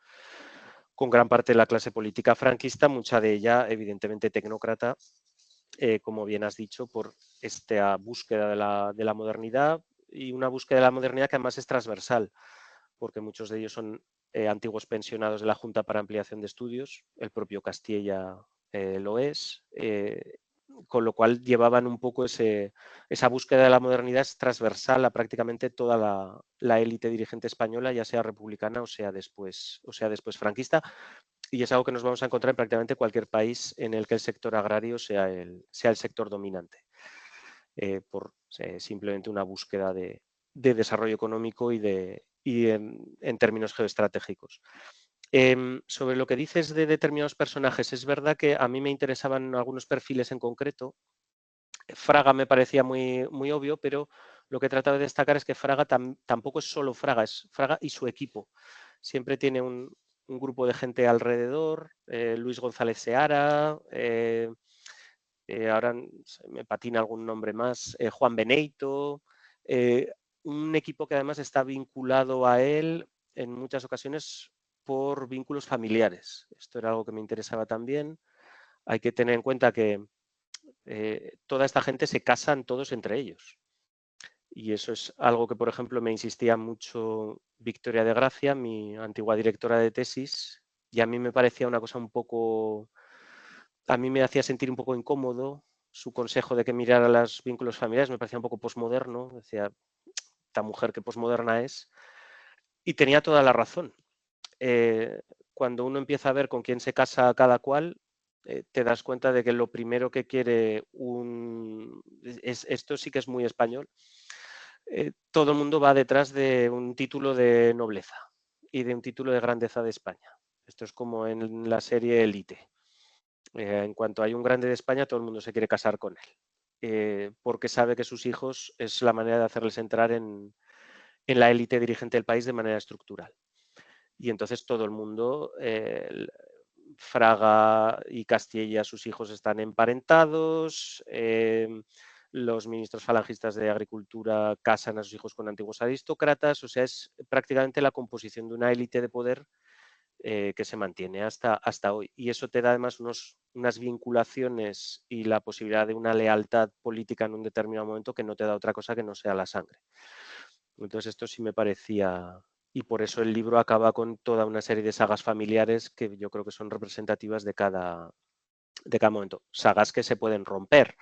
con gran parte de la clase política franquista, mucha de ella evidentemente tecnócrata, como bien has dicho, por esta búsqueda de la modernidad, y una búsqueda de la modernidad que además es transversal, porque muchos de ellos son antiguos pensionados de la Junta para Ampliación de Estudios, el propio Castilla lo es, con lo cual llevaban un poco esa búsqueda de la modernidad es transversal a prácticamente toda la élite dirigente española, ya sea republicana o sea después franquista, y es algo que nos vamos a encontrar en prácticamente cualquier país en el que el sector agrario sea el sector dominante, por simplemente una búsqueda de desarrollo económico y en términos geoestratégicos. Sobre lo que dices de determinados personajes, es verdad que a mí me interesaban algunos perfiles en concreto. Fraga me parecía muy, muy obvio, pero lo que he tratado de destacar es que Fraga tampoco es solo Fraga, es Fraga y su equipo. Siempre tiene un grupo de gente alrededor, Luis González Seara, ahora me patina algún nombre más, Juan Beneito, un equipo que además está vinculado a él en muchas ocasiones por vínculos familiares. Esto era algo que me interesaba también. Hay que tener en cuenta que toda esta gente se casan todos entre ellos. Y eso es algo que, por ejemplo, me insistía mucho Victoria de Gracia, mi antigua directora de tesis, y a mí me parecía una cosa un poco... A mí me hacía sentir un poco incómodo su consejo de que mirara los vínculos familiares, me parecía un poco posmoderno, decía, esta mujer que posmoderna es, y tenía toda la razón. Cuando uno empieza a ver con quién se casa cada cual, te das cuenta de que lo primero que quiere esto sí que es muy español, todo el mundo va detrás de un título de nobleza y de un título de grandeza de España. Esto es como en la serie Élite. En cuanto hay un grande de España, todo el mundo se quiere casar con él, porque sabe que sus hijos es la manera de hacerles entrar en la élite dirigente del país de manera estructural. Y entonces todo el mundo, Fraga y Castilla, sus hijos están emparentados, los ministros falangistas de Agricultura casan a sus hijos con antiguos aristócratas, o sea, es prácticamente la composición de una élite de poder que se mantiene hasta hoy. Y eso te da además unas vinculaciones y la posibilidad de una lealtad política en un determinado momento que no te da otra cosa que no sea la sangre. Entonces esto sí me parecía, y por eso el libro acaba con toda una serie de sagas familiares que yo creo que son representativas de cada momento. Sagas que se pueden romper,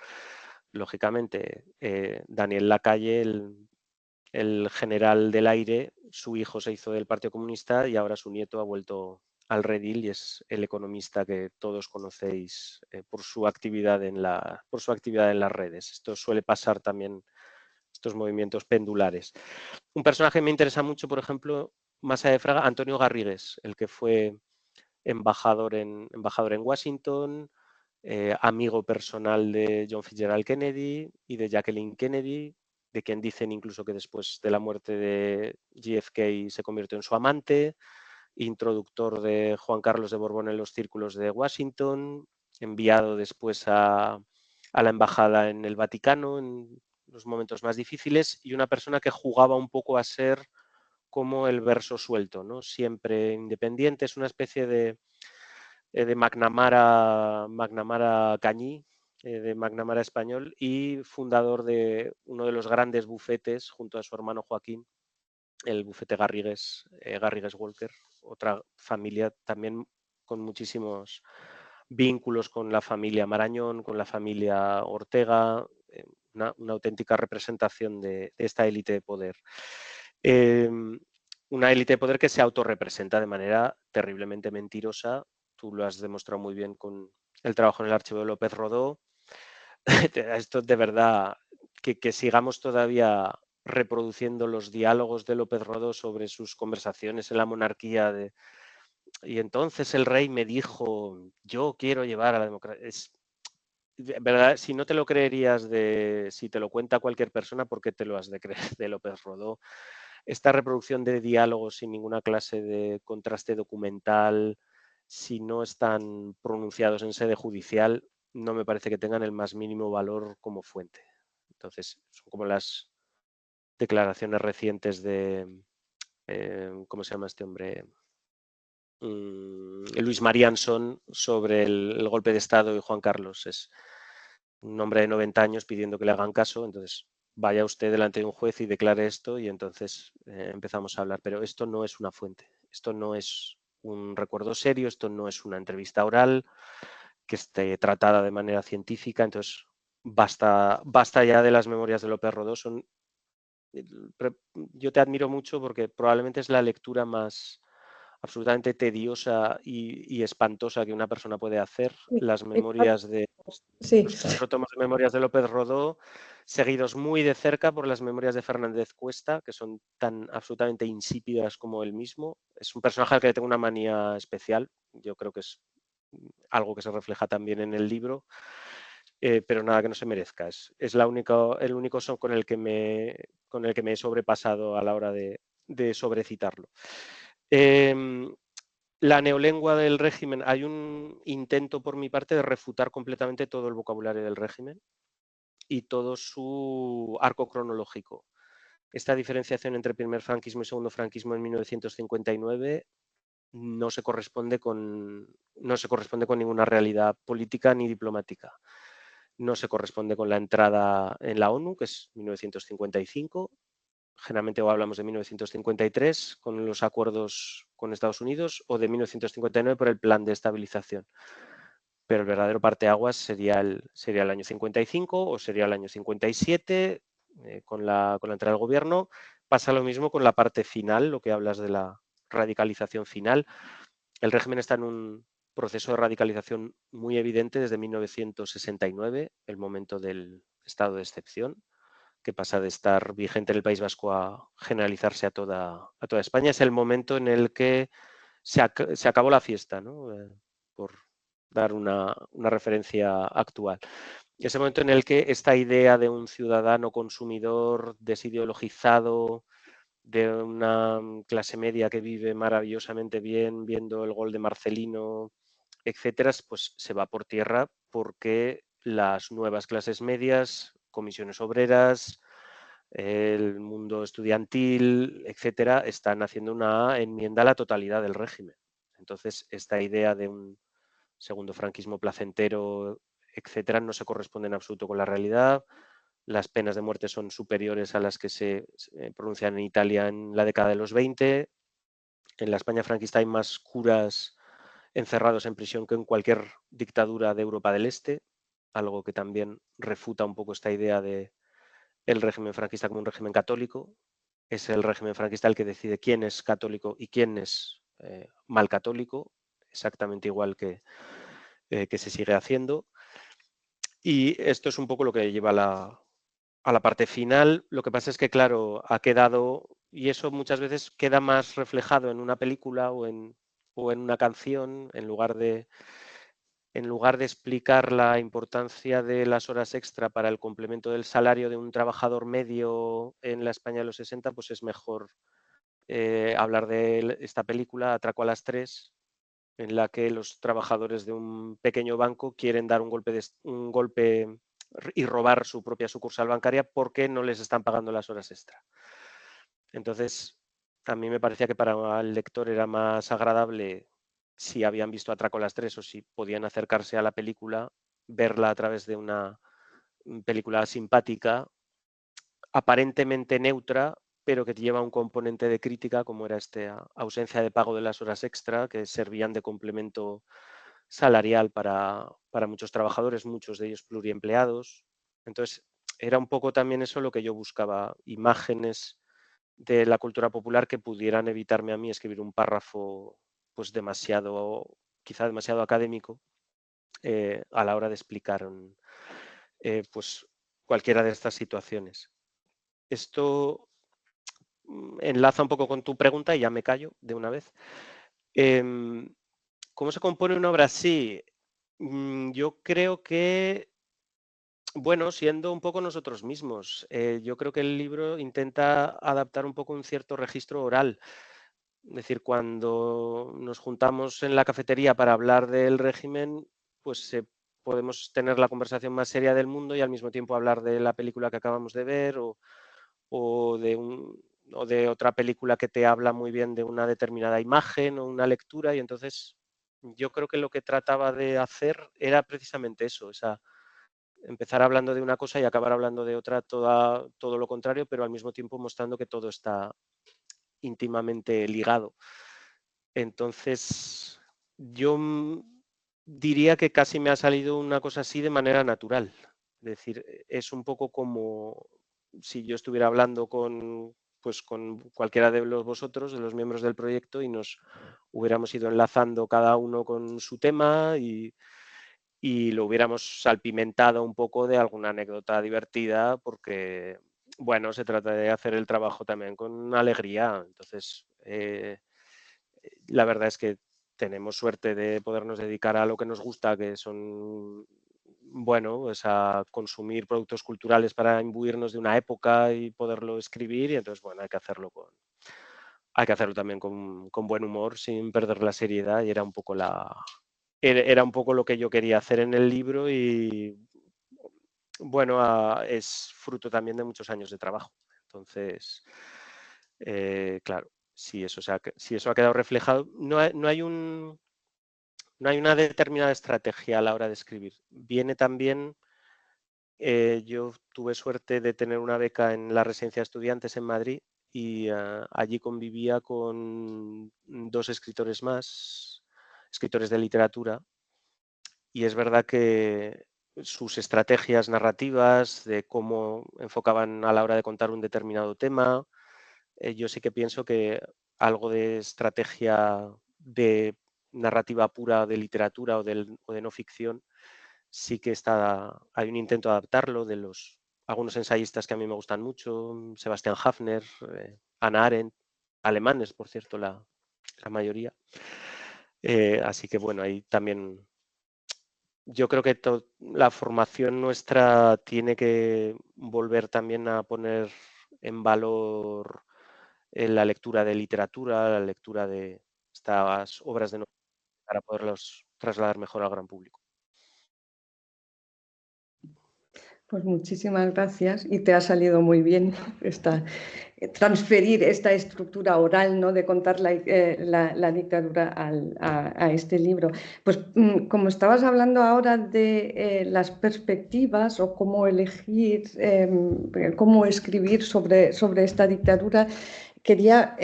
lógicamente. Daniel Lacalle, el general del aire, su hijo se hizo del Partido Comunista y ahora su nieto ha vuelto al redil y es el economista que todos conocéis por su actividad en las redes. Esto suele pasar también, estos movimientos pendulares. Un personaje que me interesa mucho, por ejemplo, más allá de Fraga, Antonio Garrigues, el que fue embajador en Washington, amigo personal de John Fitzgerald Kennedy y de Jacqueline Kennedy, de quien dicen incluso que después de la muerte de JFK se convirtió en su amante, introductor de Juan Carlos de Borbón en los círculos de Washington, enviado después a la embajada en el Vaticano en los momentos más difíciles, y una persona que jugaba un poco a ser como el verso suelto, ¿no? Siempre independiente, es una especie de McNamara Cañí, de McNamara español, y fundador de uno de los grandes bufetes junto a su hermano Joaquín, el bufete Garrigues Walker, otra familia también con muchísimos vínculos con la familia Marañón, con la familia Ortega, una auténtica representación de esta élite de poder. Una élite de poder que se autorrepresenta de manera terriblemente mentirosa. Tú lo has demostrado muy bien con el trabajo en el archivo de López Rodó. Esto de verdad, que sigamos todavía reproduciendo los diálogos de López Rodó sobre sus conversaciones en la monarquía y entonces el rey me dijo, yo quiero llevar a la democracia. ¿Verdad? Si no te lo creerías si te lo cuenta cualquier persona, ¿por qué te lo has de creer de López Rodó? Esta reproducción de diálogos sin ninguna clase de contraste documental, si no están pronunciados en sede judicial, no me parece que tengan el más mínimo valor como fuente. Entonces, son como las declaraciones recientes de, ¿cómo se llama este hombre? Luis Marianson sobre el golpe de Estado y Juan Carlos. Es un hombre de 90 años pidiendo que le hagan caso, entonces vaya usted delante de un juez y declare esto y entonces empezamos a hablar. Pero esto no es una fuente, esto no es un recuerdo serio, esto no es una entrevista oral que esté tratada de manera científica, entonces basta ya de las memorias de López Rodó. Yo te admiro mucho porque probablemente es la lectura más absolutamente tediosa y espantosa que una persona puede hacer. Las memorias de Sí. los 4 tomos de memorias de López Rodó, seguidos muy de cerca por las memorias de Fernández Cuesta, que son tan absolutamente insípidas como él mismo. Es un personaje al que le tengo una manía especial. Yo creo que es algo que se refleja también en el libro. Pero nada que no se merezca. Es el único son con el que me he sobrepasado a la hora de sobrecitarlo. La neolengua del régimen, hay un intento por mi parte de refutar completamente todo el vocabulario del régimen y todo su arco cronológico. Esta diferenciación entre primer franquismo y segundo franquismo en 1959 no se corresponde con ninguna realidad política ni diplomática. No se corresponde con la entrada en la ONU, que es 1955. Generalmente o hablamos de 1953 con los acuerdos con Estados Unidos o de 1959 por el plan de estabilización. Pero el verdadero parteaguas sería el año 55 o sería el año 57 con la entrada del gobierno. Pasa lo mismo con la parte final, lo que hablas de la radicalización final. El régimen está en un proceso de radicalización muy evidente desde 1969, el momento del estado de excepción, que pasa de estar vigente en el País Vasco a generalizarse a toda España. Es el momento en el que se acabó la fiesta, ¿no? Por dar una referencia actual. Ese momento en el que esta idea de un ciudadano consumidor desideologizado, de una clase media que vive maravillosamente bien viendo el gol de Marcelino, etcétera, pues se va por tierra porque las nuevas clases medias, comisiones obreras, el mundo estudiantil, etcétera, están haciendo una enmienda a la totalidad del régimen. Entonces, esta idea de un segundo franquismo placentero, etcétera, no se corresponde en absoluto con la realidad. Las penas de muerte son superiores a las que se pronuncian en Italia en la década de los 20. En la España franquista hay más curas encerrados en prisión que en cualquier dictadura de Europa del Este, algo que también refuta un poco esta idea de el régimen franquista como un régimen católico. Es el régimen franquista el que decide quién es católico y quién es mal católico, exactamente igual que se sigue haciendo. Y esto es un poco lo que lleva a la parte final. Lo que pasa es que, claro, ha quedado, y eso muchas veces queda más reflejado en una película o en una canción, en lugar de explicar la importancia de las horas extra para el complemento del salario de un trabajador medio en la España de los 60, pues es mejor hablar de esta película, Atraco a las 3, en la que los trabajadores de un pequeño banco quieren dar un golpe y robar su propia sucursal bancaria porque no les están pagando las horas extra. Entonces, a mí me parecía que para el lector era más agradable, si habían visto Atraco a las 3 o si podían acercarse a la película, verla a través de una película simpática, aparentemente neutra, pero que lleva un componente de crítica, como era esta ausencia de pago de las horas extra, que servían de complemento salarial para muchos trabajadores, muchos de ellos pluriempleados. Entonces, era un poco también eso lo que yo buscaba, imágenes de la cultura popular que pudieran evitarme a mí escribir un párrafo pues quizá demasiado académico a la hora de explicar pues cualquiera de estas situaciones. Esto enlaza un poco con tu pregunta y ya me callo de una vez. ¿Cómo se compone una obra así? Yo creo que, bueno, siendo un poco nosotros mismos. Yo creo que el libro intenta adaptar un poco un cierto registro oral. Es decir, cuando nos juntamos en la cafetería para hablar del régimen, pues podemos tener la conversación más seria del mundo y al mismo tiempo hablar de la película que acabamos de ver o de o de otra película que te habla muy bien de una determinada imagen o una lectura, y entonces yo creo que lo que trataba de hacer era precisamente eso, empezar hablando de una cosa y acabar hablando de otra, todo lo contrario, pero al mismo tiempo mostrando que todo está íntimamente ligado. Entonces, yo diría que casi me ha salido una cosa así de manera natural. Es decir, es un poco como si yo estuviera hablando con cualquiera de vosotros, de los miembros del proyecto, y nos hubiéramos ido enlazando cada uno con su tema y lo hubiéramos salpimentado un poco de alguna anécdota divertida, porque, bueno, se trata de hacer el trabajo también con alegría. Entonces, la verdad es que tenemos suerte de podernos dedicar a lo que nos gusta, que son, bueno, pues a consumir productos culturales para imbuirnos de una época y poderlo escribir, y entonces, bueno, hay que hacerlo también con buen humor, sin perder la seriedad, y era un poco lo que yo quería hacer en el libro, y bueno, es fruto también de muchos años de trabajo. Entonces, claro, si eso ha quedado reflejado, no hay una determinada estrategia a la hora de escribir. Viene también, yo tuve suerte de tener una beca en la residencia de estudiantes en Madrid, y allí convivía con 2 escritores más, escritores de literatura, y es verdad que sus estrategias narrativas, de cómo enfocaban a la hora de contar un determinado tema, yo sí que pienso que algo de estrategia de narrativa pura de literatura o de no ficción sí que hay un intento de adaptarlo de algunos ensayistas que a mí me gustan mucho, Sebastian Haffner, Hannah Arendt, alemanes, por cierto, la mayoría. Así que bueno, ahí también yo creo que la formación nuestra tiene que volver también a poner en valor la lectura de literatura, la lectura de estas obras de novela, para poderlos trasladar mejor al gran público. Pues muchísimas gracias, y te ha salido muy bien transferir esta estructura oral, ¿no?, de contar la dictadura a este libro. Pues como estabas hablando ahora de las perspectivas o cómo elegir, cómo escribir sobre esta dictadura, quería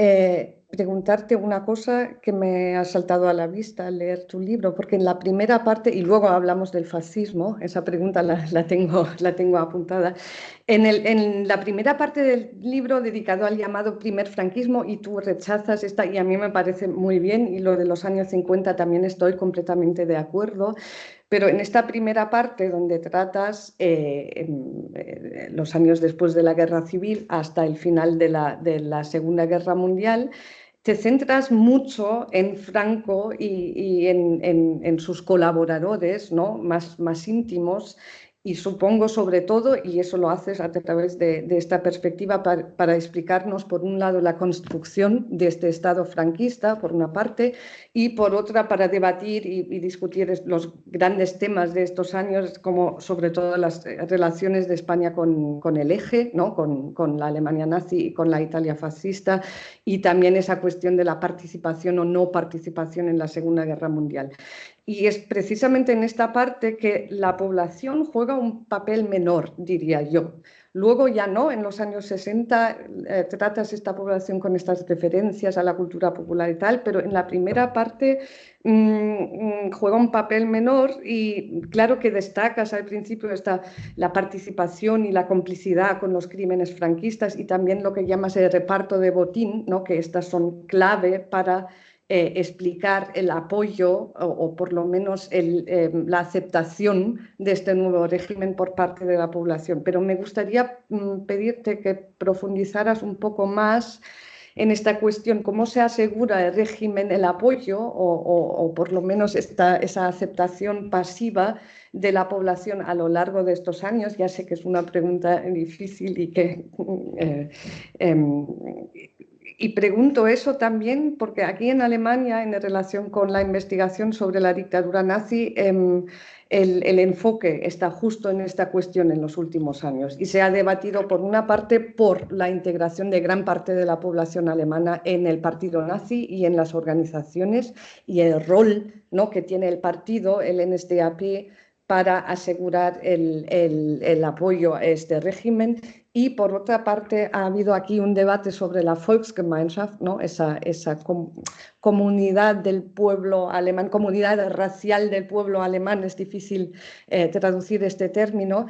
preguntarte una cosa que me ha saltado a la vista al leer tu libro, porque en la primera parte, y luego hablamos del fascismo, esa pregunta la tengo apuntada, en la primera parte del libro dedicado al llamado primer franquismo, y tú rechazas esta, y a mí me parece muy bien, y lo de los años 50 también estoy completamente de acuerdo. Pero en esta primera parte, donde tratas los años después de la Guerra Civil hasta el final de la Segunda Guerra Mundial, te centras mucho en Franco y en sus colaboradores, ¿no?, más íntimos, y supongo sobre todo, y eso lo haces a través de esta perspectiva para explicarnos, por un lado, la construcción de este Estado franquista, por una parte, y por otra, para debatir y discutir los grandes temas de estos años, como sobre todo las relaciones de España con el eje, ¿no?, con la Alemania nazi y con la Italia fascista, y también esa cuestión de la participación o no participación en la Segunda Guerra Mundial. Y es precisamente en esta parte que la población juega un papel menor, diría yo. Luego ya no, en los años 60 tratas esta población con estas referencias a la cultura popular y tal, pero en la primera parte juega un papel menor, y claro que destacas al principio la participación y la complicidad con los crímenes franquistas, y también lo que llamas el reparto de botín, ¿no?, que estas son clave para explicar el apoyo o por lo menos la aceptación de este nuevo régimen por parte de la población. Pero me gustaría pedirte que profundizaras un poco más en esta cuestión, cómo se asegura el régimen el apoyo o por lo menos esa aceptación pasiva de la población a lo largo de estos años. Ya sé que es una pregunta difícil Y pregunto eso también porque aquí en Alemania, en relación con la investigación sobre la dictadura nazi, el enfoque está justo en esta cuestión en los últimos años y se ha debatido por una parte por la integración de gran parte de la población alemana en el partido nazi y en las organizaciones y el rol, ¿no?, que tiene el partido, el NSDAP, para asegurar el apoyo a este régimen. Y por otra parte ha habido aquí un debate sobre la Volksgemeinschaft, ¿no?, esa comunidad del pueblo alemán, comunidad racial del pueblo alemán, es difícil traducir este término.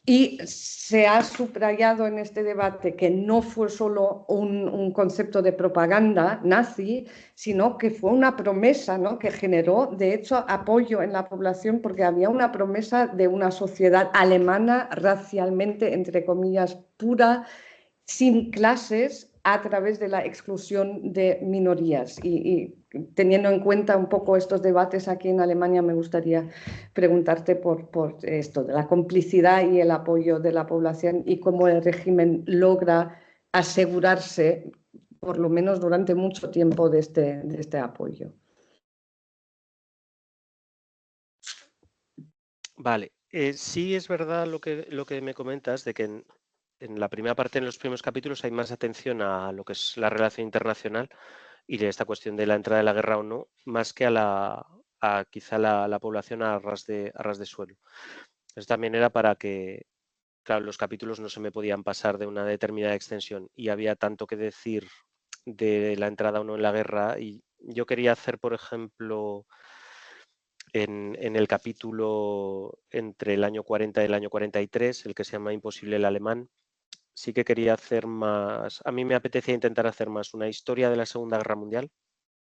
Y se ha subrayado en este debate que no fue solo un concepto de propaganda nazi, sino que fue una promesa, ¿no?, que generó, de hecho, apoyo en la población porque había una promesa de una sociedad alemana racialmente, entre comillas, pura, sin clases, a través de la exclusión de minorías. Y teniendo en cuenta un poco estos debates aquí en Alemania, me gustaría preguntarte por esto, de la complicidad y el apoyo de la población y cómo el régimen logra asegurarse, por lo menos durante mucho tiempo, de este apoyo. Vale, sí es verdad lo que me comentas de que en la primera parte, en los primeros capítulos, hay más atención a lo que es la relación internacional y de esta cuestión de la entrada de la guerra o no, más que a quizá la población a ras de suelo. Eso también era para que, claro, los capítulos no se me podían pasar de una determinada extensión y había tanto que decir de la entrada o no en la guerra, y yo quería hacer, por ejemplo, en el capítulo entre el año 40 y el año 43, el que se llama Imposible el alemán, sí que quería hacer más, a mí me apetecía intentar hacer más una historia de la Segunda Guerra Mundial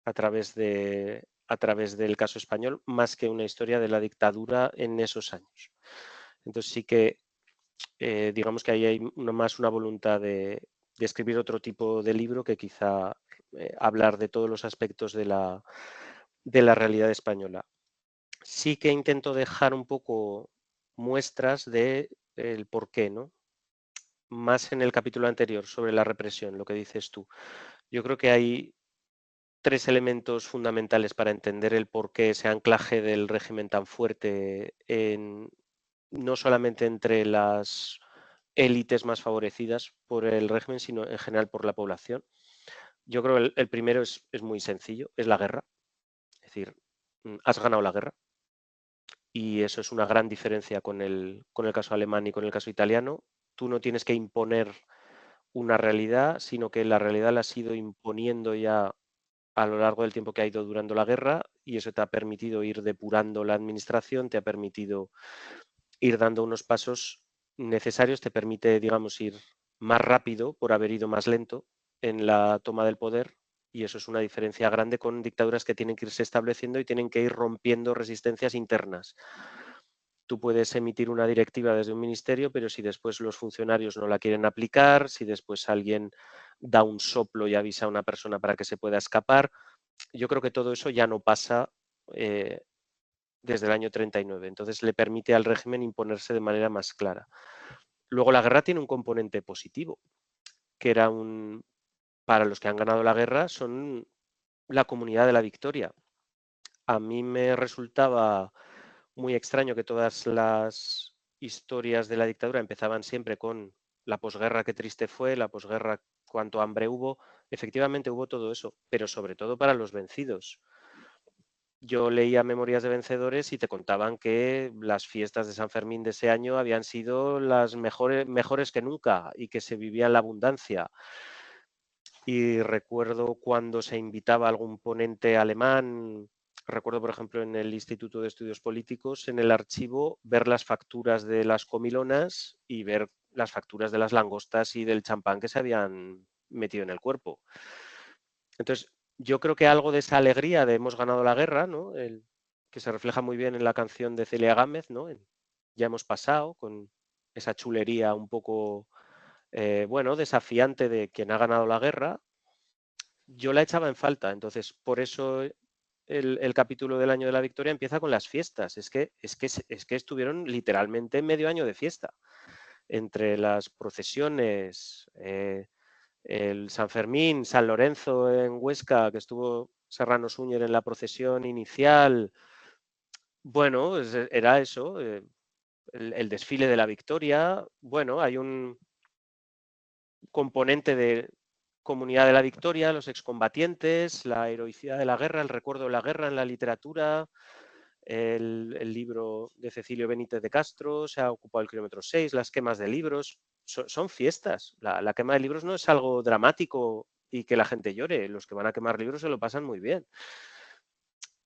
a través del caso español, más que una historia de la dictadura en esos años. Entonces sí que digamos que ahí hay más una voluntad de escribir otro tipo de libro que quizá hablar de todos los aspectos de la realidad española. Sí que intento dejar un poco muestras de el por qué, ¿no? Más en el capítulo anterior sobre la represión, lo que dices tú. Yo creo que hay 3 elementos fundamentales para entender el por qué ese anclaje del régimen tan fuerte no solamente entre las élites más favorecidas por el régimen, sino en general por la población. Yo creo que el primero es muy sencillo, es la guerra. Es decir, has ganado la guerra. Y eso es una gran diferencia con el caso alemán y con el caso italiano. Tú no tienes que imponer una realidad, sino que la realidad la has ido imponiendo ya a lo largo del tiempo que ha ido durando la guerra, y eso te ha permitido ir depurando la administración, te ha permitido ir dando unos pasos necesarios, te permite, digamos, ir más rápido por haber ido más lento en la toma del poder, y eso es una diferencia grande con dictaduras que tienen que irse estableciendo y tienen que ir rompiendo resistencias internas. Tú puedes emitir una directiva desde un ministerio, pero si después los funcionarios no la quieren aplicar, si después alguien da un soplo y avisa a una persona para que se pueda escapar, yo creo que todo eso ya no pasa desde el año 39. Entonces le permite al régimen imponerse de manera más clara. Luego la guerra tiene un componente positivo, que era para los que han ganado la guerra, son la comunidad de la victoria. A mí me resultaba muy extraño que todas las historias de la dictadura empezaban siempre con la posguerra, qué triste fue, la posguerra, cuánto hambre hubo. Efectivamente hubo todo eso, pero sobre todo para los vencidos. Yo leía Memorias de Vencedores y te contaban que las fiestas de San Fermín de ese año habían sido las mejores que nunca y que se vivía en la abundancia. Y recuerdo cuando se invitaba a algún ponente alemán, recuerdo por ejemplo en el Instituto de Estudios Políticos, en el archivo, ver las facturas de las comilonas y ver las facturas de las langostas y del champán que se habían metido en el cuerpo. Entonces, yo creo que algo de esa alegría de hemos ganado la guerra, ¿no? Que se refleja muy bien en la canción de Celia Gámez, ¿no? Ya hemos pasado, con esa chulería un poco, bueno, desafiante de quien ha ganado la guerra, yo la echaba en falta. Entonces, por eso el capítulo del año de la victoria empieza con las fiestas. Es que estuvieron literalmente medio año de fiesta, entre las procesiones, el San Fermín, San Lorenzo en Huesca, que estuvo Serrano Súñer en la procesión inicial. Bueno, pues era eso, el desfile de la Victoria. Bueno, hay un componente de comunidad de la Victoria, los excombatientes, la heroicidad de la guerra, el recuerdo de la guerra en la literatura. El libro de Cecilio Benítez de Castro se ha ocupado el kilómetro 6, las quemas de libros. Son fiestas. La quema de libros no es algo dramático y que la gente llore. Los que van a quemar libros se lo pasan muy bien.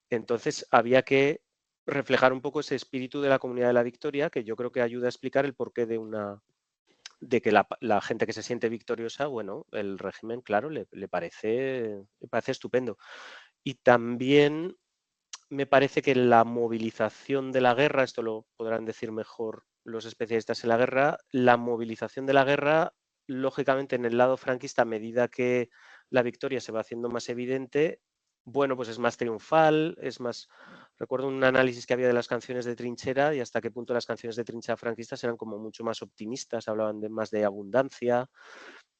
Entonces había que reflejar un poco ese espíritu de la comunidad de la Victoria, que yo creo que ayuda a explicar el porqué de que la gente que se siente victoriosa, bueno, el régimen, claro, le parece estupendo. Y también me parece que la movilización de la guerra, esto lo podrán decir mejor los especialistas en la guerra, la movilización de la guerra, lógicamente en el lado franquista, a medida que la victoria se va haciendo más evidente, bueno, pues es más triunfal, es más... Recuerdo un análisis que había de las canciones de trinchera y hasta qué punto las canciones de trinchera franquistas eran como mucho más optimistas, hablaban más de abundancia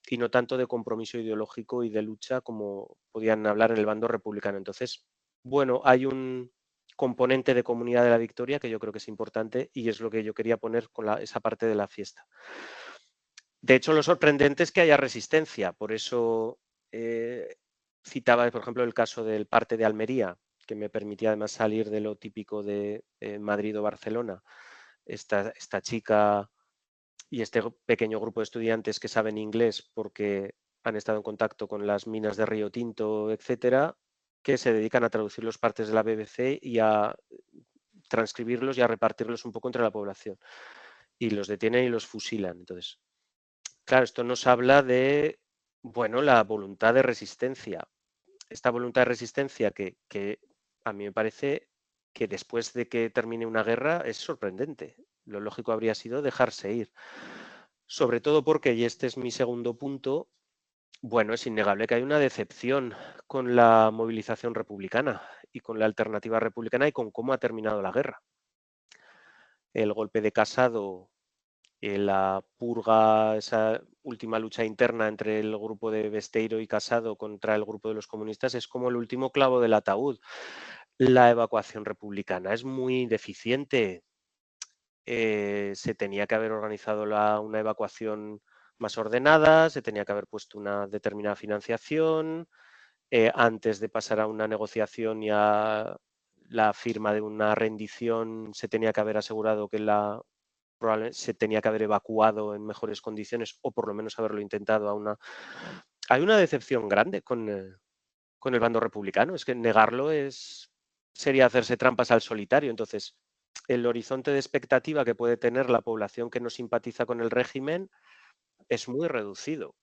y no tanto de compromiso ideológico y de lucha como podían hablar en el bando republicano. Entonces, bueno, hay un componente de comunidad de la victoria que yo creo que es importante y es lo que yo quería poner con esa parte de la fiesta. De hecho, lo sorprendente es que haya resistencia. Por eso citaba, por ejemplo, el caso del parte de Almería, que me permitía además salir de lo típico de Madrid o Barcelona. Esta chica y este pequeño grupo de estudiantes que saben inglés porque han estado en contacto con las minas de Río Tinto, etcétera, que se dedican a traducir los partes de la BBC y a transcribirlos y a repartirlos un poco entre la población. Y los detienen y los fusilan. Entonces, claro, esto nos habla de, bueno, la voluntad de resistencia. Esta voluntad de resistencia que a mí me parece que después de que termine una guerra es sorprendente. Lo lógico habría sido dejarse ir. Sobre todo porque, y este es mi segundo punto, bueno, es innegable que hay una decepción con la movilización republicana y con la alternativa republicana y con cómo ha terminado la guerra. El golpe de Casado, la purga, esa última lucha interna entre el grupo de Besteiro y Casado contra el grupo de los comunistas es como el último clavo del ataúd. La evacuación republicana es muy deficiente. Se tenía que haber organizado una evacuación más ordenada, se tenía que haber puesto una determinada financiación, antes de pasar a una negociación y a la firma de una rendición se tenía que haber asegurado que probablemente se tenía que haber evacuado en mejores condiciones o por lo menos haberlo intentado. Hay una decepción grande con el bando republicano, es que negarlo sería hacerse trampas al solitario. Entonces, el horizonte de expectativa que puede tener la población que no simpatiza con el régimen es muy reducido.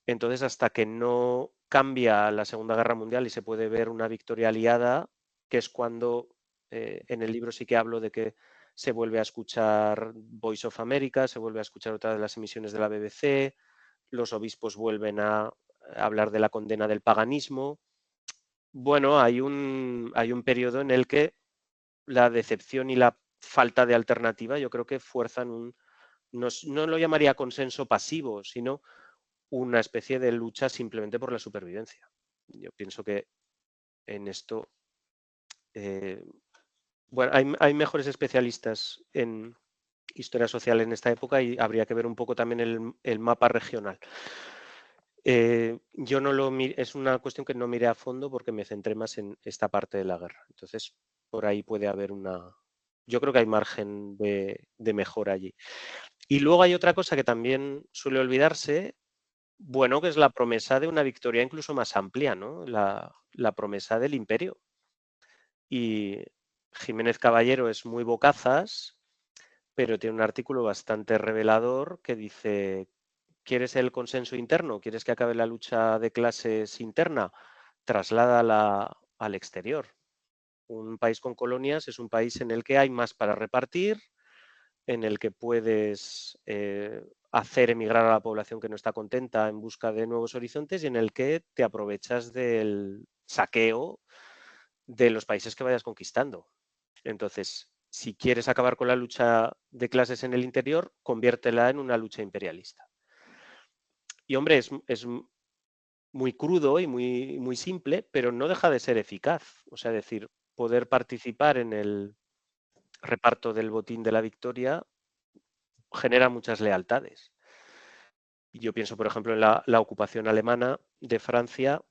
Entonces, hasta que no cambia la Segunda Guerra Mundial y se puede ver una victoria aliada, que es cuando en el libro sí que hablo de que se vuelve a escuchar Voice of America, se vuelve a escuchar otra de las emisiones de la BBC, los obispos vuelven a hablar de la condena del paganismo. Bueno, hay un periodo en el que la decepción y la falta de alternativa yo creo que fuerzan no lo llamaría consenso pasivo, sino una especie de lucha simplemente por la supervivencia. Yo pienso que en esto, bueno, hay mejores especialistas en historia social en esta época y habría que ver un poco también el mapa regional. Yo no lo es una cuestión que no miré a fondo porque me centré más en esta parte de la guerra. Entonces, por ahí puede haber yo creo que hay margen de mejora allí. Y luego hay otra cosa que también suele olvidarse, bueno, que es la promesa de una victoria incluso más amplia, ¿no? La promesa del imperio. Y Jiménez Caballero es muy bocazas, pero tiene un artículo bastante revelador que dice: ¿quieres el consenso interno? ¿Quieres que acabe la lucha de clases interna? Trasládala al exterior. Un país con colonias es un país en el que hay más para repartir, en el que puedes hacer emigrar a la población que no está contenta en busca de nuevos horizontes y en el que te aprovechas del saqueo de los países que vayas conquistando. Entonces, si quieres acabar con la lucha de clases en el interior, conviértela en una lucha imperialista. Y hombre, es muy crudo y muy simple, pero no deja de ser eficaz. O sea, decir, poder participar en el reparto del botín de la victoria genera muchas lealtades. Y yo pienso, por ejemplo, en la ocupación alemana de Francia.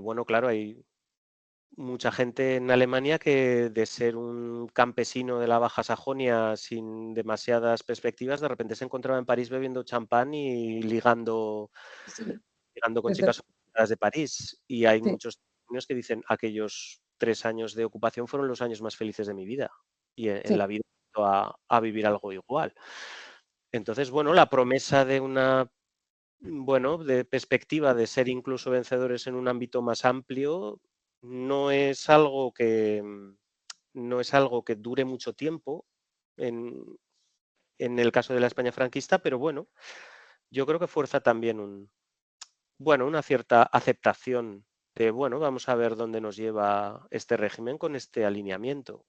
Bueno, claro, hay mucha gente en Alemania que de ser un campesino de la Baja Sajonia sin demasiadas perspectivas, de repente se encontraba en París bebiendo champán y ligando con chicas de París. Y hay muchos niños que dicen, aquellos 3 años de ocupación fueron los años más felices de mi vida. Y en la vida a vivir algo igual. Entonces, bueno, la promesa de de perspectiva de ser incluso vencedores en un ámbito más amplio no es algo que dure mucho tiempo en el caso de la España franquista, pero bueno, yo creo que fuerza también una cierta aceptación de, bueno, vamos a ver dónde nos lleva este régimen con este alineamiento.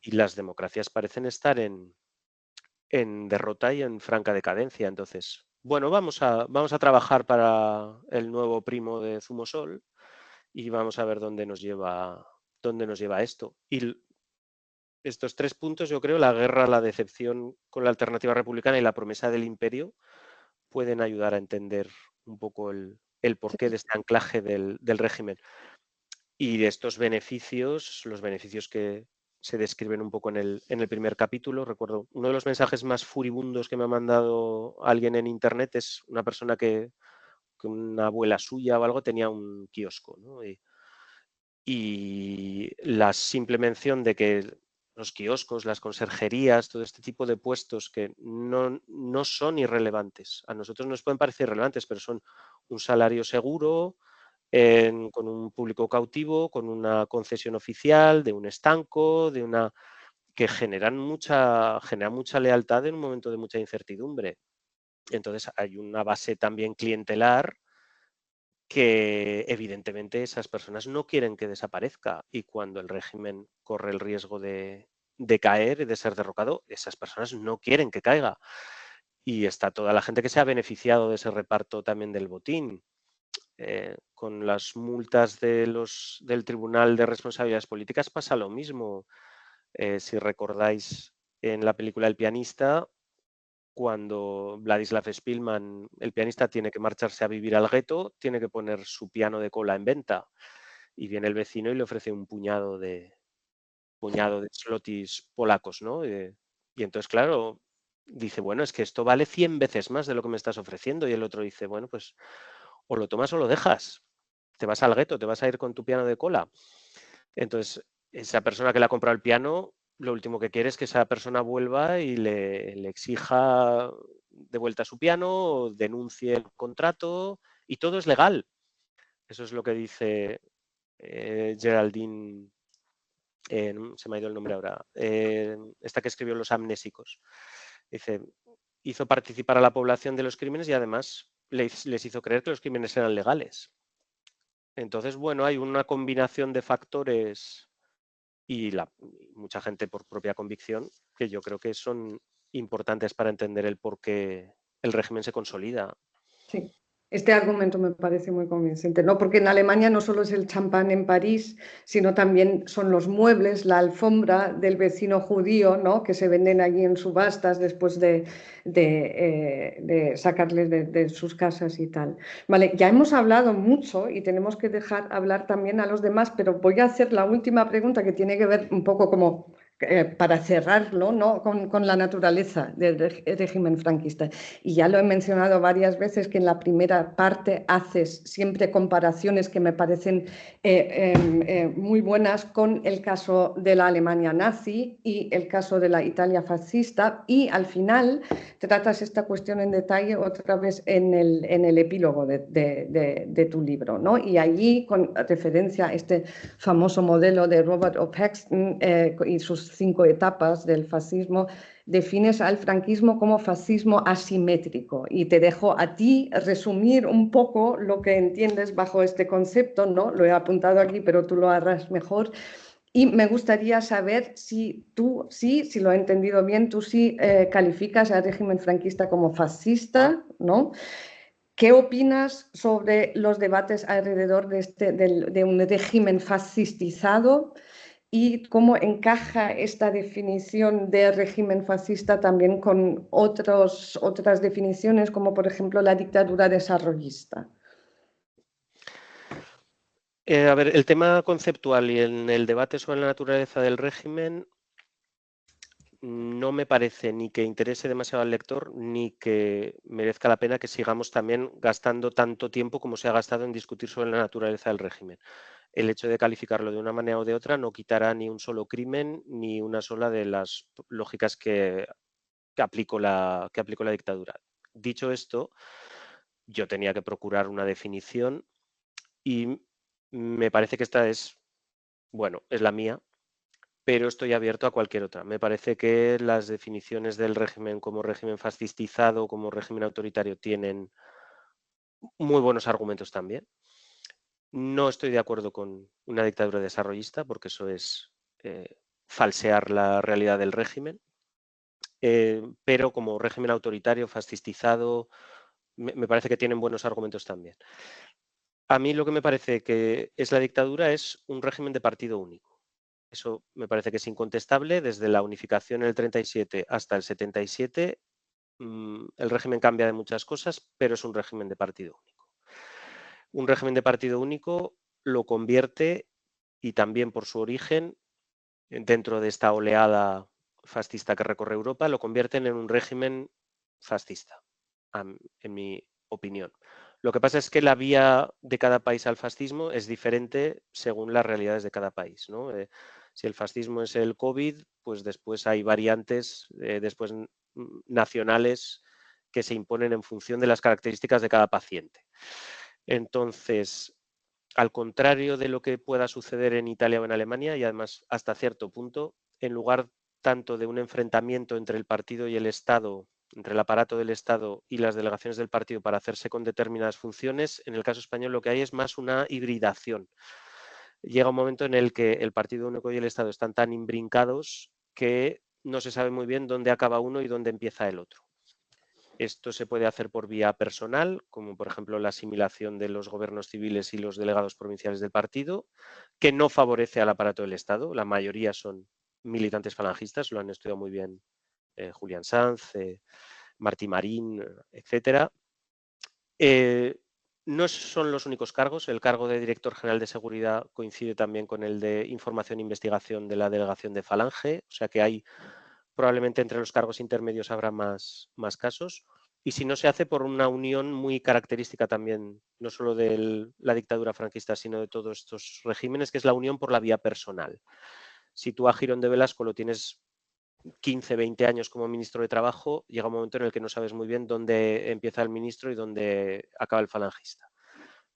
Y las democracias parecen estar en derrota y en franca decadencia. Entonces, bueno, vamos a trabajar para el nuevo primo de Zumosol y vamos a ver dónde nos lleva esto. Y estos 3 puntos, yo creo, la guerra, la decepción con la alternativa republicana y la promesa del imperio, pueden ayudar a entender un poco el porqué de este anclaje del régimen. Y de estos beneficios, los beneficios que se describen un poco en el primer capítulo. Recuerdo, uno de los mensajes más furibundos que me ha mandado alguien en internet es una persona que una abuela suya o algo tenía un kiosco, ¿no? Y la simple mención de que los kioscos, las conserjerías, todo este tipo de puestos que no son irrelevantes. A nosotros nos pueden parecer irrelevantes, pero son un salario seguro, con un público cautivo, con una concesión oficial, de un estanco, que generan mucha lealtad en un momento de mucha incertidumbre. Entonces hay una base también clientelar que evidentemente esas personas no quieren que desaparezca, y cuando el régimen corre el riesgo de caer y de ser derrocado, esas personas no quieren que caiga. Y está toda la gente que se ha beneficiado de ese reparto también del botín. Con las multas del Tribunal de Responsabilidades Políticas pasa lo mismo. Si recordáis en la película El pianista, cuando Vladislav Spilman, el pianista, tiene que marcharse a vivir al gueto, tiene que poner su piano de cola en venta. Y viene el vecino y le ofrece un puñado de zlotys polacos, ¿no? Y entonces, claro, dice, bueno, es que esto vale 100 veces más de lo que me estás ofreciendo. Y el otro dice, bueno, pues o lo tomas o lo dejas. Te vas al gueto, te vas a ir con tu piano de cola. Entonces, esa persona que le ha comprado el piano, lo último que quiere es que esa persona vuelva y le exija de vuelta su piano, denuncie el contrato, y todo es legal. Eso es lo que dice Geraldine, se me ha ido el nombre ahora, esta que escribió Los amnésicos. Dice, hizo participar a la población de los crímenes y además les hizo creer que los crímenes eran legales. Entonces, bueno, hay una combinación de factores y mucha gente por propia convicción que yo creo que son importantes para entender el por qué el régimen se consolida. Sí. Este argumento me parece muy convincente, ¿no? Porque en Alemania no solo es el champán en París, sino también son los muebles, la alfombra del vecino judío, ¿no? Que se venden allí en subastas después de sacarles de sus casas y tal. Vale, ya hemos hablado mucho y tenemos que dejar hablar también a los demás, pero voy a hacer la última pregunta que tiene que ver un poco como para cerrarlo, ¿no? con la naturaleza del régimen franquista. Y ya lo he mencionado varias veces, que en la primera parte haces siempre comparaciones que me parecen muy buenas con el caso de la Alemania nazi y el caso de la Italia fascista, y al final tratas esta cuestión en detalle otra vez en el epílogo de tu libro, ¿no? Y allí, con referencia a este famoso modelo de Robert O. Paxton y sus 5 etapas del fascismo, defines al franquismo como fascismo asimétrico, y te dejo a ti resumir un poco lo que entiendes bajo este concepto, ¿no? Lo he apuntado aquí, pero tú lo harás mejor. Y me gustaría saber si tú, si lo he entendido bien, tú sí calificas al régimen franquista como fascista, ¿no? ¿Qué opinas sobre los debates alrededor de un régimen fascistizado y cómo encaja esta definición de régimen fascista también con otras definiciones, como por ejemplo la dictadura desarrollista? A ver, el tema conceptual y en el debate sobre la naturaleza del régimen no me parece ni que interese demasiado al lector ni que merezca la pena que sigamos también gastando tanto tiempo como se ha gastado en discutir sobre la naturaleza del régimen. El hecho de calificarlo de una manera o de otra no quitará ni un solo crimen ni una sola de las lógicas que aplicó la dictadura. Dicho esto, yo tenía que procurar una definición y me parece que esta es, bueno, es la mía, pero estoy abierto a cualquier otra. Me parece que las definiciones del régimen como régimen fascistizado, como régimen autoritario, tienen muy buenos argumentos también. No estoy de acuerdo con una dictadura desarrollista, porque eso es falsear la realidad del régimen, pero como régimen autoritario, fascistizado, me parece que tienen buenos argumentos también. A mí lo que me parece que es la dictadura es un régimen de partido único. Eso me parece que es incontestable. Desde la unificación en el 37 hasta el 77, el régimen cambia de muchas cosas, pero es un régimen de partido único. Un régimen de partido único lo convierte, y también por su origen, dentro de esta oleada fascista que recorre Europa, lo convierten en un régimen fascista, en mi opinión. Lo que pasa es que la vía de cada país al fascismo es diferente según las realidades de cada país, ¿no? Si el fascismo es el COVID, pues después hay variantes después nacionales que se imponen en función de las características de cada paciente. Entonces, al contrario de lo que pueda suceder en Italia o en Alemania, y además hasta cierto punto, en lugar tanto de un enfrentamiento entre el partido y el Estado, entre el aparato del Estado y las delegaciones del partido para hacerse con determinadas funciones, en el caso español lo que hay es más una hibridación. Llega un momento en el que el partido único y el Estado están tan imbrincados que no se sabe muy bien dónde acaba uno y dónde empieza el otro. Esto se puede hacer por vía personal, como por ejemplo la asimilación de los gobiernos civiles y los delegados provinciales del partido, que no favorece al aparato del Estado. La mayoría son militantes falangistas, lo han estudiado muy bien Julián Sanz, Martí Marín, etcétera. No son los únicos cargos. El cargo de director general de seguridad coincide también con el de información e investigación de la delegación de Falange, o sea que hay probablemente entre los cargos intermedios habrá más casos. Y si no se hace por una unión muy característica también, no solo de la dictadura franquista, sino de todos estos regímenes, que es la unión por la vía personal. Si tú a Girón de Velasco lo tienes 15, 20 años como ministro de Trabajo, llega un momento en el que no sabes muy bien dónde empieza el ministro y dónde acaba el falangista.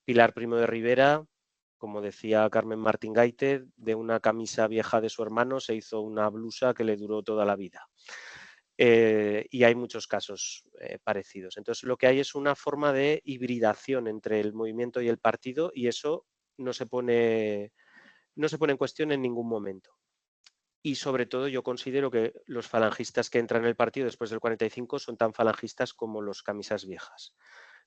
Pilar Primo de Rivera, como decía Carmen Martín Gaite, de una camisa vieja de su hermano se hizo una blusa que le duró toda la vida. Y hay muchos casos parecidos. Entonces, lo que hay es una forma de hibridación entre el movimiento y el partido, y eso no se pone en cuestión en ningún momento. Y sobre todo yo considero que los falangistas que entran en el partido después del 45 son tan falangistas como los camisas viejas.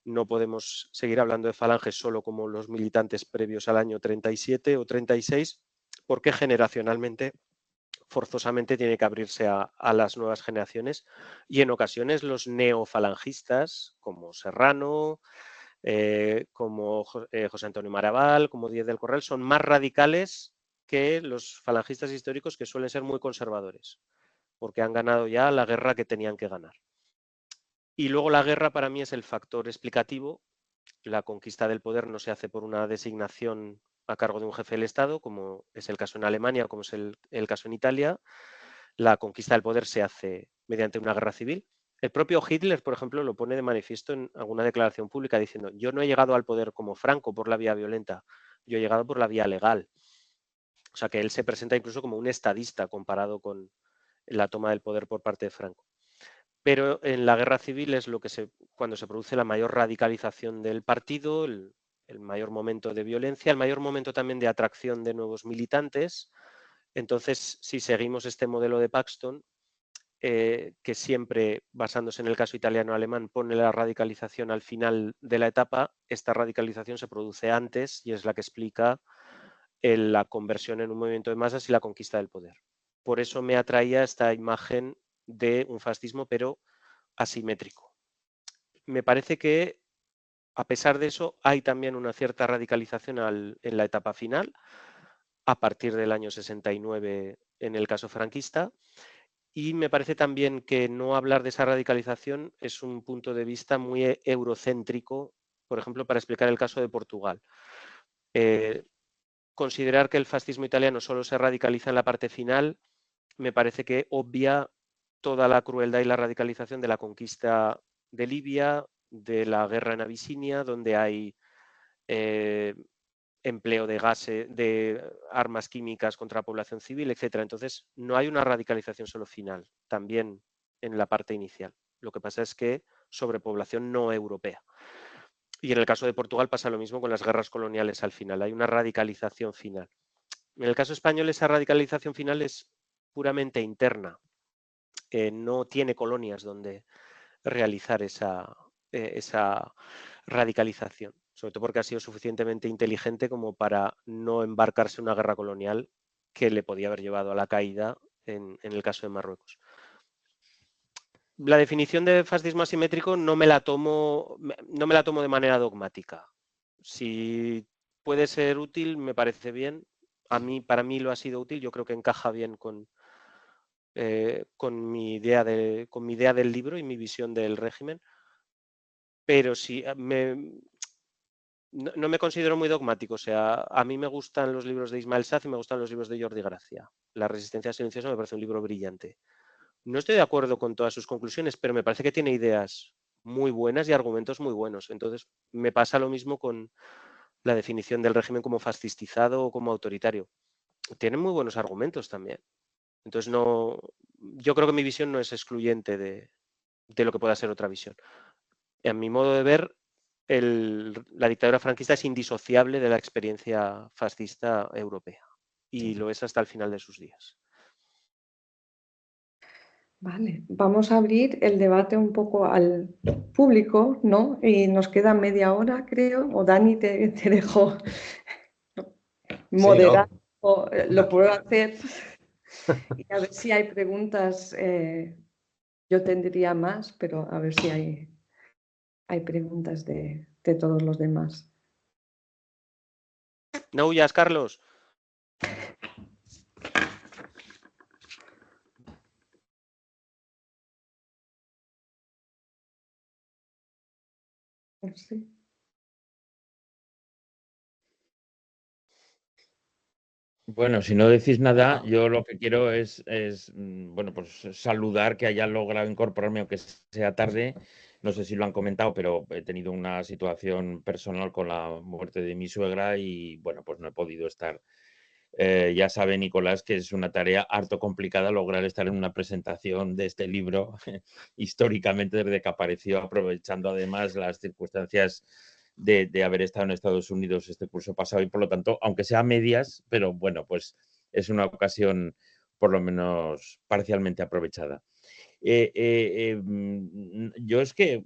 No podemos seguir hablando de falanges solo como los militantes previos al año 37 o 36, porque generacionalmente, forzosamente, tiene que abrirse a las nuevas generaciones, y en ocasiones los neofalangistas, como Serrano, como José Antonio Maraval, como Díez del Corral, son más radicales que los falangistas históricos, que suelen ser muy conservadores, porque han ganado ya la guerra que tenían que ganar. Y luego la guerra para mí es el factor explicativo. La conquista del poder no se hace por una designación a cargo de un jefe del Estado, como es el caso en Alemania, como es el caso en Italia. La conquista del poder se hace mediante una guerra civil. El propio Hitler, por ejemplo, lo pone de manifiesto en alguna declaración pública diciendo: yo no he llegado al poder como Franco por la vía violenta, yo he llegado por la vía legal. O sea que él se presenta incluso como un estadista comparado con la toma del poder por parte de Franco. Pero en la guerra civil es cuando se produce la mayor radicalización del partido, el mayor momento de violencia, el mayor momento también de atracción de nuevos militantes, Entonces, si seguimos este modelo de Paxton, que siempre, basándose en el caso italiano-alemán, pone la radicalización al final de la etapa, esta radicalización se produce antes y es la que explica la conversión en un movimiento de masas y la conquista del poder. Por eso me atraía esta imagen de un fascismo, pero asimétrico. Me parece que, a pesar de eso, hay también una cierta radicalización en la etapa final, a partir del año 69 en el caso franquista, y me parece también que no hablar de esa radicalización es un punto de vista muy eurocéntrico, por ejemplo, para explicar el caso de Portugal. Considerar que el fascismo italiano solo se radicaliza en la parte final me parece que obvia toda la crueldad y la radicalización de la conquista de Libia, de la guerra en Abisinia, donde hay empleo de gases, de armas químicas contra la población civil, etcétera. Entonces, no hay una radicalización solo final, también en la parte inicial. Lo que pasa es que sobrepoblación no europea. Y en el caso de Portugal pasa lo mismo con las guerras coloniales al final. Hay una radicalización final. En el caso español, esa radicalización final es puramente interna. No tiene colonias donde realizar esa radicalización, sobre todo porque ha sido suficientemente inteligente como para no embarcarse en una guerra colonial que le podía haber llevado a la caída en el caso de Marruecos. La definición de fascismo asimétrico no me la tomo de manera dogmática. Si puede ser útil, me parece bien. Para mí lo ha sido útil. Yo creo que encaja bien con mi idea del libro y mi visión del régimen. Pero sí, no me considero muy dogmático. O sea, a mí me gustan los libros de Ismael Saz y me gustan los libros de Jordi Gracia. La resistencia silenciosa me parece un libro brillante. No estoy de acuerdo con todas sus conclusiones, pero me parece que tiene ideas muy buenas y argumentos muy buenos. Entonces, me pasa lo mismo con la definición del régimen como fascistizado o como autoritario. Tienen muy buenos argumentos también. Entonces, yo creo que mi visión no es excluyente de lo que pueda ser otra visión. A mi modo de ver, la dictadura franquista es indisociable de la experiencia fascista europea y lo es hasta el final de sus días. Vale, vamos a abrir el debate un poco al público, ¿no? Y nos queda media hora, creo, o Dani te dejo moderar, Sí, ¿no? o lo puedo hacer. Y a ver si hay preguntas. Yo tendría más, pero a ver si hay preguntas de todos los demás. No huyas, Carlos. Sí. Bueno, si no decís nada, yo lo que quiero es bueno, pues saludar que hayan logrado incorporarme, aunque sea tarde. No sé si lo han comentado, pero he tenido una situación personal con la muerte de mi suegra y, bueno, pues no he podido estar. Ya sabe Nicolás que es una tarea harto complicada lograr estar en una presentación de este libro históricamente desde que apareció, aprovechando además las circunstancias de haber estado en Estados Unidos este curso pasado y por lo tanto, aunque sea a medias, pero bueno, pues es una ocasión por lo menos parcialmente aprovechada. Yo es que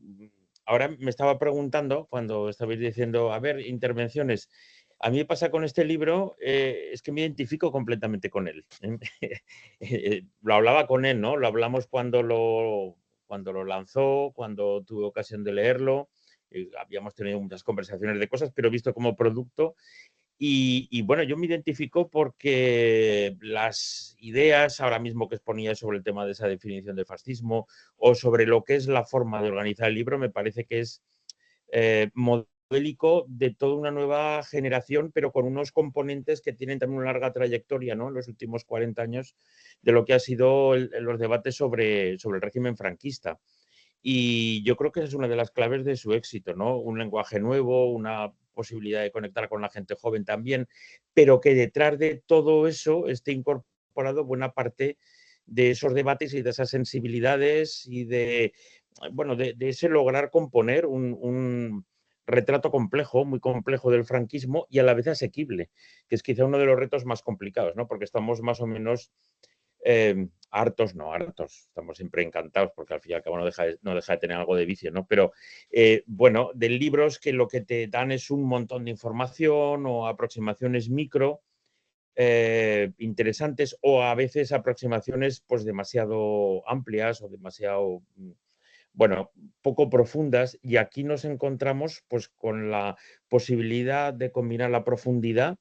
ahora me estaba preguntando cuando estabais diciendo, a ver, intervenciones. A mí me pasa con este libro, es que me identifico completamente con él. Lo hablaba con él, ¿no? Lo hablamos cuando lo lanzó, cuando tuve ocasión de leerlo. Habíamos tenido muchas conversaciones de cosas, pero he visto como producto. Y bueno, yo me identifico porque las ideas ahora mismo que exponía sobre el tema de esa definición de fascismo o sobre lo que es la forma de organizar el libro, me parece que es modélico de toda una nueva generación, pero con unos componentes que tienen también una larga trayectoria, ¿no? En los últimos 40 años de lo que ha sido los debates sobre el régimen franquista. Y yo creo que esa es una de las claves de su éxito, ¿no? Un lenguaje nuevo, una posibilidad de conectar con la gente joven también, pero que detrás de todo eso esté incorporado buena parte de esos debates y de esas sensibilidades y de, bueno, de ese lograr componer un retrato complejo, muy complejo del franquismo y a la vez asequible, que es quizá uno de los retos más complicados, ¿no? Porque estamos más o menos hartos, estamos siempre encantados porque al fin y al cabo no deja de tener algo de vicio, ¿no? Pero bueno, de libros que lo que te dan es un montón de información o aproximaciones micro interesantes o a veces aproximaciones pues demasiado amplias o demasiado, bueno, poco profundas, y aquí nos encontramos pues con la posibilidad de combinar la profundidad,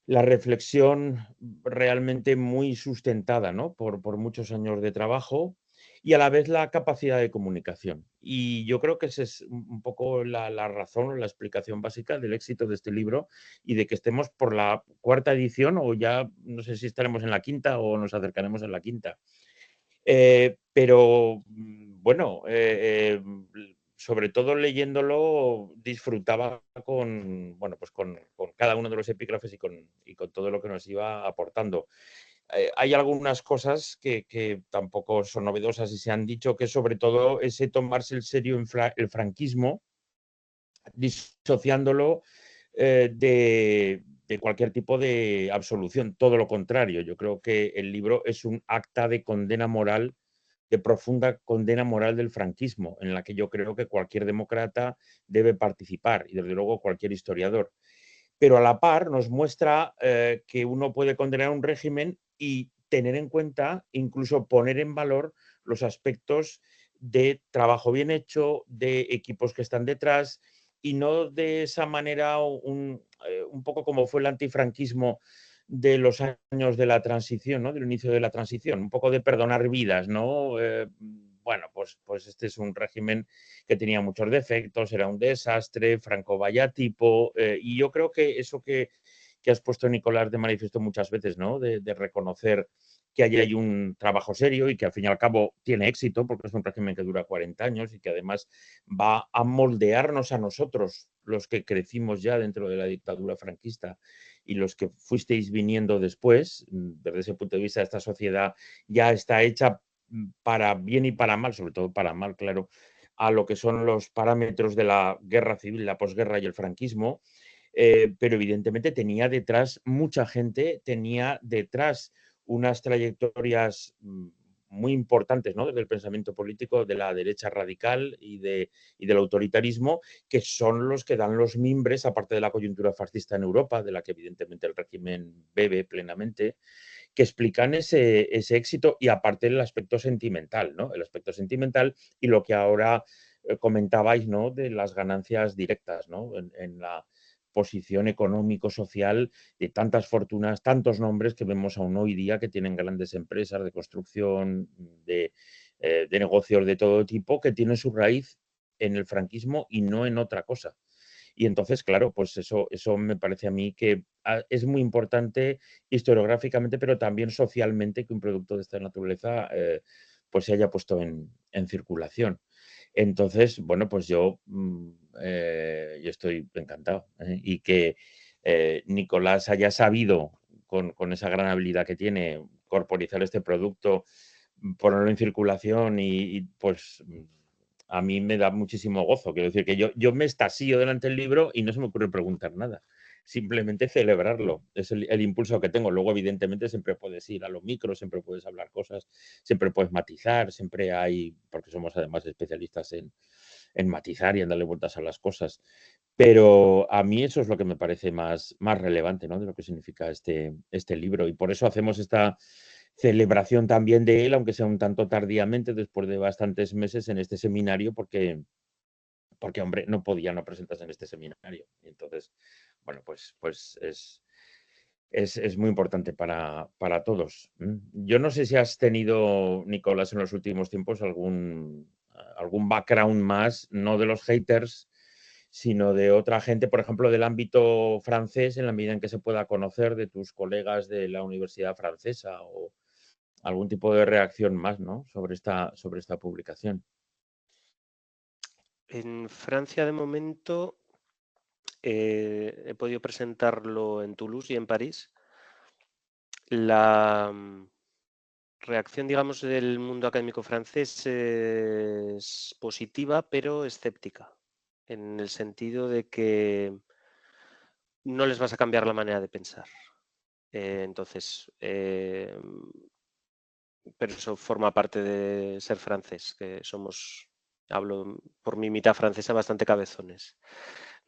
la reflexión realmente muy sustentada, ¿no? Por muchos años de trabajo y a la vez la capacidad de comunicación. Y yo creo que esa es un poco la razón o la explicación básica del éxito de este libro y de que estemos por la 4ª edición, o ya no sé si estaremos en la 5ª o nos acercaremos en la 5ª. Pero bueno, sobre todo leyéndolo disfrutaba bueno, pues con cada uno de los epígrafes y con todo lo que nos iba aportando. Hay algunas cosas que tampoco son novedosas y se han dicho, que sobre todo ese tomarse en serio el franquismo, disociándolo de cualquier tipo de absolución. Todo lo contrario, yo creo que el libro es un acta de condena moral, de profunda condena moral del franquismo, en la que yo creo que cualquier demócrata debe participar y desde luego cualquier historiador. Pero a la par nos muestra que uno puede condenar un régimen y tener en cuenta, incluso poner en valor los aspectos de trabajo bien hecho, de equipos que están detrás, y no de esa manera un poco como fue el antifranquismo de los años de la transición, ¿no? Del inicio de la transición, un poco de perdonar vidas, ¿no? Bueno, pues este es un régimen que tenía muchos defectos, era un desastre, Franco vaya tipo, y yo creo que eso que has puesto, Nicolás, de manifiesto muchas veces, ¿no? De reconocer que allí hay un trabajo serio y que al fin y al cabo tiene éxito, porque es un régimen que dura 40 años y que además va a moldearnos a nosotros, los que crecimos ya dentro de la dictadura franquista y los que fuisteis viniendo después. Desde ese punto de vista, esta sociedad ya está hecha para bien y para mal, sobre todo para mal, claro, a lo que son los parámetros de la guerra civil, la posguerra y el franquismo, pero evidentemente tenía detrás mucha gente, tenía detrás unas trayectorias muy importantes, ¿no? Desde el pensamiento político de la derecha radical y del autoritarismo, que son los que dan los mimbres, aparte de la coyuntura fascista en Europa, de la que evidentemente el régimen bebe plenamente, que explican ese éxito, y aparte el aspecto sentimental, ¿no? El aspecto sentimental y lo que ahora comentabais, ¿no? De las ganancias directas, ¿no? En la posición económico-social de tantas fortunas, tantos nombres que vemos aún hoy día, que tienen grandes empresas de construcción, de negocios de todo tipo, que tienen su raíz en el franquismo y no en otra cosa. Y entonces, claro, pues eso me parece a mí que es muy importante historiográficamente, pero también socialmente, que un producto de esta naturaleza pues se haya puesto en circulación. Entonces, bueno, pues yo estoy encantado, y que Nicolás haya sabido, con esa gran habilidad que tiene, corporizar este producto, ponerlo en circulación y pues a mí me da muchísimo gozo. Quiero decir que yo me estasío delante del libro y no se me ocurre preguntar nada. Simplemente celebrarlo. Es el impulso que tengo. Luego, evidentemente, siempre puedes ir a lo micro, siempre puedes hablar cosas, siempre puedes matizar, siempre hay, porque somos además especialistas en matizar y en darle vueltas a las cosas. Pero a mí eso es lo que me parece más relevante, ¿no? De lo que significa este libro. Y por eso hacemos esta celebración también de él, aunque sea un tanto tardíamente, después de bastantes meses en este seminario, porque hombre, no podía no presentarse en este seminario. Y entonces, bueno, pues es muy importante para todos. Yo no sé si has tenido, Nicolás, en los últimos tiempos algún background más, no de los haters, sino de otra gente, por ejemplo, del ámbito francés, en la medida en que se pueda conocer, de tus colegas de la universidad francesa, o algún tipo de reacción más, ¿no? sobre esta publicación. En Francia, de momento, he podido presentarlo en Toulouse y en París. La reacción, digamos, del mundo académico francés es positiva, pero escéptica. en el sentido de que no les vas a cambiar la manera de pensar. Pero eso forma parte de ser francés, que somos, hablo por mi mitad francesa, bastante cabezones.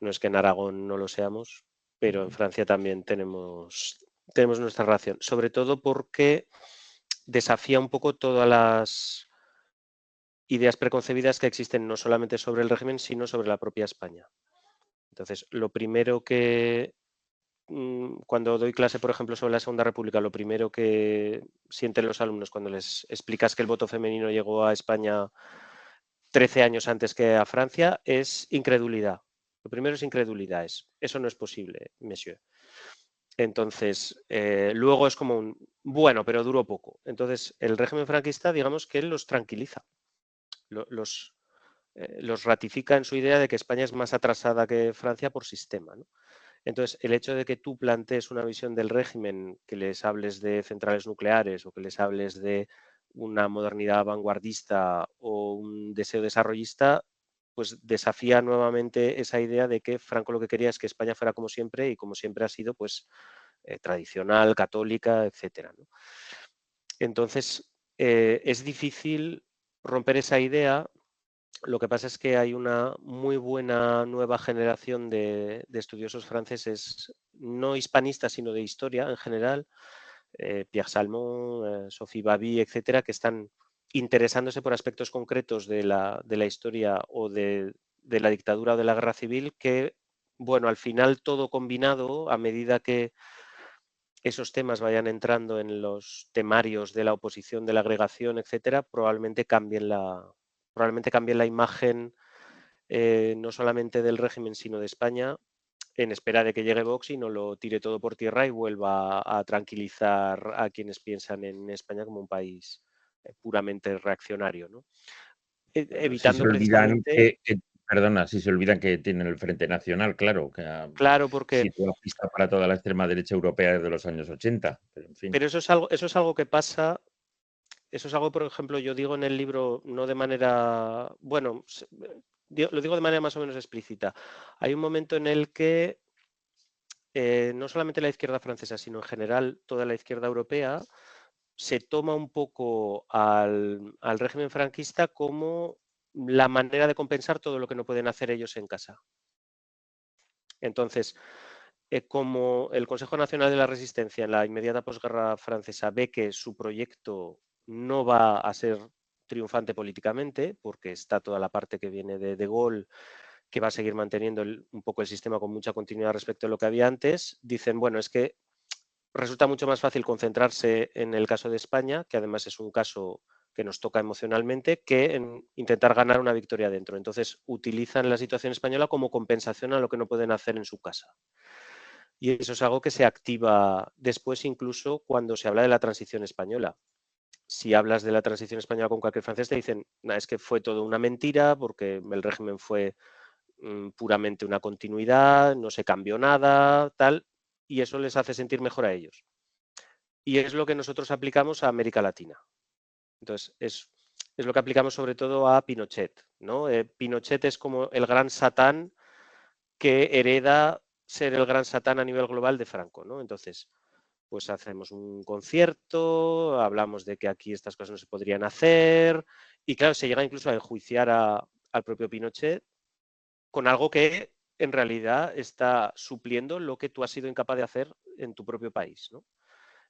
No es que en Aragón no lo seamos, pero en Francia también tenemos nuestra relación, sobre todo porque desafía un poco todas las ideas preconcebidas que existen no solamente sobre el régimen, sino sobre la propia España. Entonces, lo primero que, cuando doy clase, por ejemplo, sobre la Segunda República, lo primero que sienten los alumnos cuando les explicas que el voto femenino llegó a España 13 años antes que a Francia es incredulidad. Lo primero es incredulidad, eso no es posible, monsieur. Entonces, luego es como un, bueno, pero duró poco. Entonces, el régimen franquista, digamos que los tranquiliza, los ratifica en su idea de que España es más atrasada que Francia por sistema, ¿no? Entonces, el hecho de que tú plantees una visión del régimen, que les hables de centrales nucleares o que les hables de una modernidad vanguardista o un deseo desarrollista, pues desafía nuevamente esa idea de que Franco lo que quería es que España fuera como siempre y como siempre ha sido, pues, tradicional, católica, etcétera, ¿no? Entonces, es difícil romper esa idea. Lo que pasa es que hay una muy buena nueva generación de estudiosos franceses, no hispanistas, sino de historia en general, Pierre Salmon, Sophie Babi, etcétera, que están interesándose por aspectos concretos de la historia o de la dictadura o de la guerra civil, que, bueno, al final todo combinado, a medida que esos temas vayan entrando en los temarios de la oposición, de la agregación, etcétera, probablemente cambien la imagen no solamente del régimen, sino de España, en espera de que llegue Vox y no lo tire todo por tierra y vuelva a tranquilizar a quienes piensan en España como un país puramente reaccionario, ¿no? Si se Evitando olvidan precisamente... perdona, si se olvidan que tienen el Frente Nacional, claro, que Claro, porque... sitúa pista para toda la extrema derecha europea desde los años 80. Pero, en fin. Pero eso es algo que pasa... Eso es algo, por ejemplo, yo digo en el libro, no de manera... Bueno, lo digo de manera más o menos explícita. Hay un momento en el que no solamente la izquierda francesa, sino en general toda la izquierda europea se toma un poco al régimen franquista como la manera de compensar todo lo que no pueden hacer ellos en casa. Entonces, como el Consejo Nacional de la Resistencia en la inmediata posguerra francesa ve que su proyecto no va a ser triunfante políticamente, porque está toda la parte que viene de Gaulle, que va a seguir manteniendo un poco el sistema con mucha continuidad respecto a lo que había antes, dicen, bueno, es que resulta mucho más fácil concentrarse en el caso de España, que además es un caso que nos toca emocionalmente, que en intentar ganar una victoria dentro. Entonces, utilizan la situación española como compensación a lo que no pueden hacer en su casa. Y eso es algo que se activa después, incluso cuando se habla de la transición española. Si hablas de la transición española con cualquier francés, te dicen, nah, es que fue todo una mentira, porque el régimen fue puramente una continuidad, no se cambió nada, tal, y eso les hace sentir mejor a ellos. Y es lo que nosotros aplicamos a América Latina. Entonces, es lo que aplicamos sobre todo a Pinochet, ¿no? Pinochet es como el gran satán que hereda ser el gran satán a nivel global de Franco, ¿no? Entonces, pues hacemos un concierto, hablamos de que aquí estas cosas no se podrían hacer, y claro, se llega incluso a enjuiciar al propio Pinochet con algo que en realidad está supliendo lo que tú has sido incapaz de hacer en tu propio país, ¿no?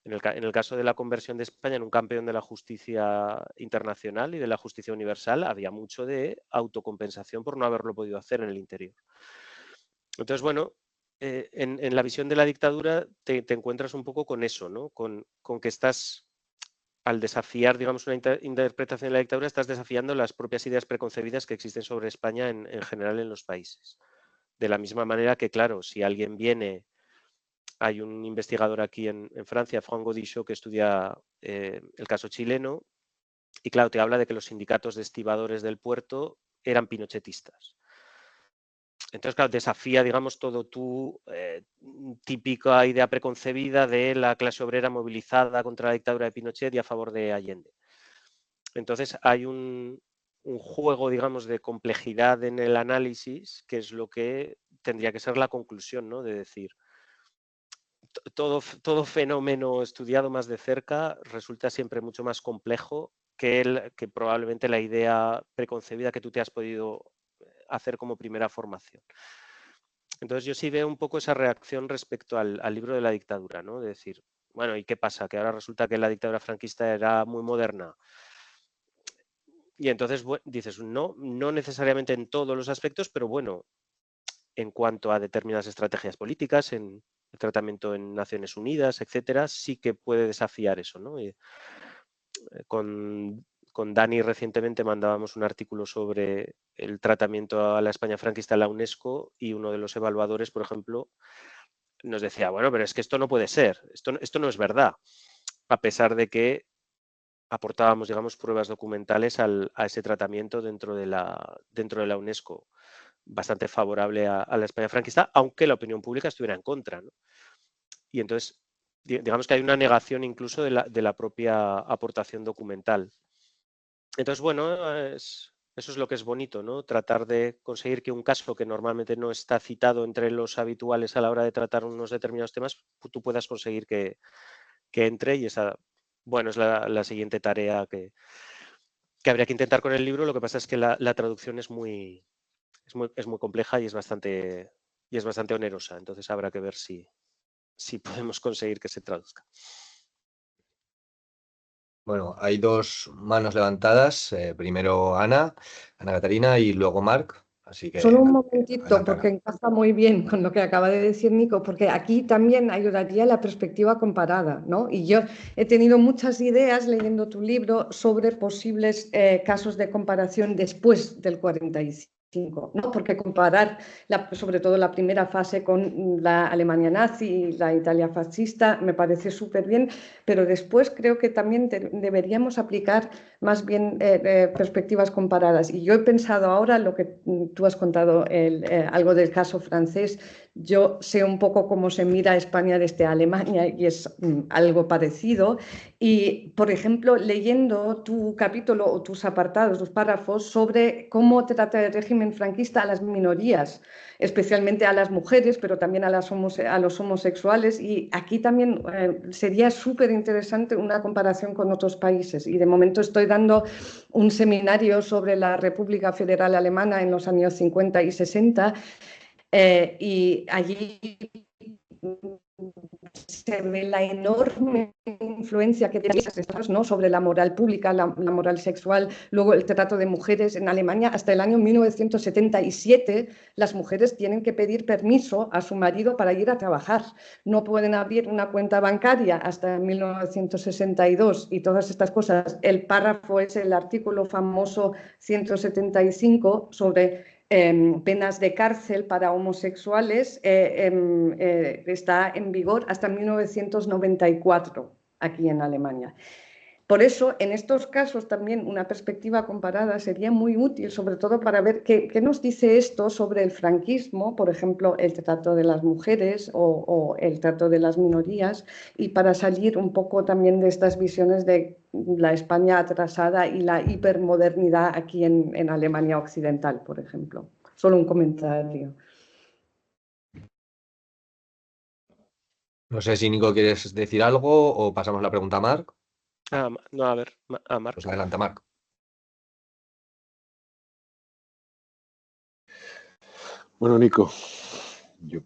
En el caso de la conversión de España en un campeón de la justicia internacional y de la justicia universal, había mucho de autocompensación por no haberlo podido hacer en el interior. Entonces, bueno, en la visión de la dictadura te encuentras un poco con eso, ¿no? Con que estás, al desafiar, digamos, una interpretación de la dictadura, estás desafiando las propias ideas preconcebidas que existen sobre España en general en los países. De la misma manera que, claro, si alguien viene... Hay un investigador aquí en Francia, Franck Godichot, que estudia el caso chileno y, claro, te habla de que los sindicatos de estibadores del puerto eran pinochetistas. Entonces, claro, desafía, digamos, todo tu típica idea preconcebida de la clase obrera movilizada contra la dictadura de Pinochet y a favor de Allende. Entonces, hay un un juego, digamos, de complejidad en el análisis, que es lo que tendría que ser la conclusión, ¿no? De decir, todo fenómeno estudiado más de cerca resulta siempre mucho más complejo que probablemente la idea preconcebida que tú te has podido hacer como primera formación. Entonces yo sí veo un poco esa reacción respecto al libro de la dictadura, ¿no? De decir, bueno, ¿y qué pasa? Que ahora resulta que la dictadura franquista era muy moderna. Y entonces dices, no necesariamente en todos los aspectos, pero bueno, en cuanto a determinadas estrategias políticas, en el tratamiento en Naciones Unidas, etcétera, sí que puede desafiar eso, ¿no? Y, con Dani recientemente mandábamos un artículo sobre el tratamiento a la España franquista en la UNESCO y uno de los evaluadores, por ejemplo, nos decía, bueno, pero es que esto no puede ser, esto no es verdad, a pesar de que aportábamos, digamos, pruebas documentales a ese tratamiento dentro de la UNESCO, bastante favorable a la España franquista, aunque la opinión pública estuviera en contra, ¿no? Y entonces, digamos que hay una negación incluso de la propia aportación documental. Entonces, bueno, eso es lo que es bonito, ¿no? Tratar de conseguir que un caso que normalmente no está citado entre los habituales a la hora de tratar unos determinados temas, tú puedas conseguir que entre, y esa, bueno, es la siguiente tarea que habría que intentar con el libro. Lo que pasa es que la traducción es muy compleja y es bastante onerosa. Entonces habrá que ver si podemos conseguir que se traduzca. Bueno, hay dos manos levantadas. Primero Ana Catarina y luego Marc. Así que Solo un momentito, adelante, porque Ana. encaja muy bien con lo que acaba de decir Nico, porque aquí también ayudaría la perspectiva comparada, ¿no? Y yo he tenido muchas ideas leyendo tu libro sobre posibles casos de comparación después del 45. ¿No? Porque comparar sobre todo la primera fase con la Alemania nazi y la Italia fascista me parece súper bien, pero después creo que también deberíamos aplicar más bien perspectivas comparadas. Y yo he pensado ahora lo que tú has contado, algo del caso francés. Yo sé un poco cómo se mira España desde Alemania y es algo parecido. Y, por ejemplo, leyendo tu capítulo o tus apartados, tus párrafos sobre cómo trata el régimen franquista a las minorías, especialmente a las mujeres, pero también a los homosexuales. Y aquí también sería súper interesante una comparación con otros países. Y de momento estoy dando un seminario sobre la República Federal Alemana en los años 50 y 60. Y allí se ve la enorme influencia que tienen esas estados, ¿no? Sobre la moral pública, la moral sexual, luego el trato de mujeres en Alemania. Hasta el año 1977 las mujeres tienen que pedir permiso a su marido para ir a trabajar. No pueden abrir una cuenta bancaria hasta 1962 y todas estas cosas. El párrafo es el artículo famoso 175 sobre penas de cárcel para homosexuales, está en vigor hasta 1994 aquí en Alemania. Por eso, en estos casos también una perspectiva comparada sería muy útil, sobre todo para ver qué nos dice esto sobre el franquismo, por ejemplo, el trato de las mujeres o el trato de las minorías, y para salir un poco también de estas visiones de la España atrasada y la hipermodernidad aquí en Alemania Occidental, por ejemplo. Solo un comentario. No sé si Nico quieres decir algo o pasamos la pregunta a Marc. No, a ver, a Marc. Pues adelante, Marc. Bueno, Nico, yo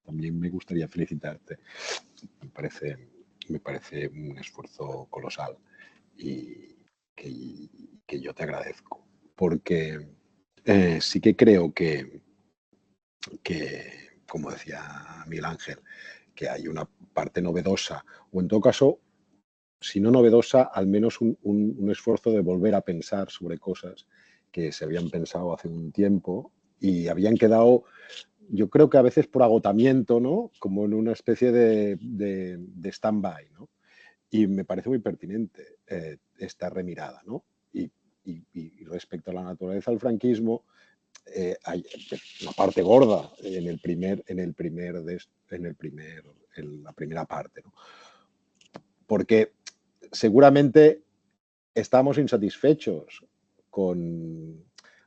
también me gustaría felicitarte. Me parece un esfuerzo colosal y que yo te agradezco, porque sí que creo que, como decía Miguel Ángel, que hay una parte novedosa, o en todo caso, si no novedosa, al menos un esfuerzo de volver a pensar sobre cosas que se habían pensado hace un tiempo y habían quedado, yo creo que a veces por agotamiento, ¿no? Como en una especie de stand-by, ¿no? Y me parece muy pertinente esta remirada, ¿no? Y respecto a la naturaleza del franquismo, hay una parte gorda en la primera parte, ¿no? Porque seguramente estamos insatisfechos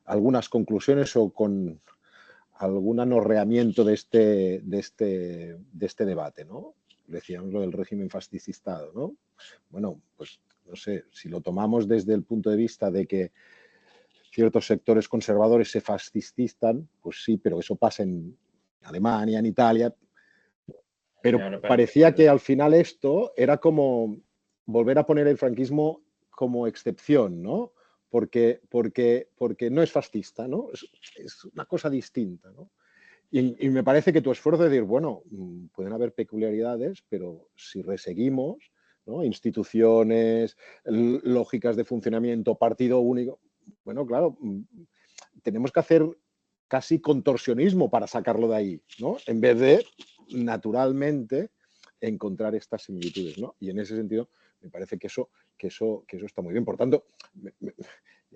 algunas conclusiones o con algún anorreamiento de este debate, ¿no? Decíamos lo del régimen fascistado, ¿no? Bueno, pues no sé, si lo tomamos desde el punto de vista de que ciertos sectores conservadores se fascistan, pues sí, pero eso pasa en Alemania, en Italia. Pero parecía que al final esto era como volver a poner el franquismo como excepción, ¿no? Porque no es fascista, ¿no? Es una cosa distinta, ¿no? Y me parece que tu esfuerzo de decir, bueno, pueden haber peculiaridades, pero si reseguimos, ¿no? Instituciones, lógicas de funcionamiento, partido único, bueno, claro, tenemos que hacer casi contorsionismo para sacarlo de ahí, ¿no? En vez de, naturalmente, encontrar estas similitudes, ¿no? Y en ese sentido, me parece que eso está muy bien. Por tanto,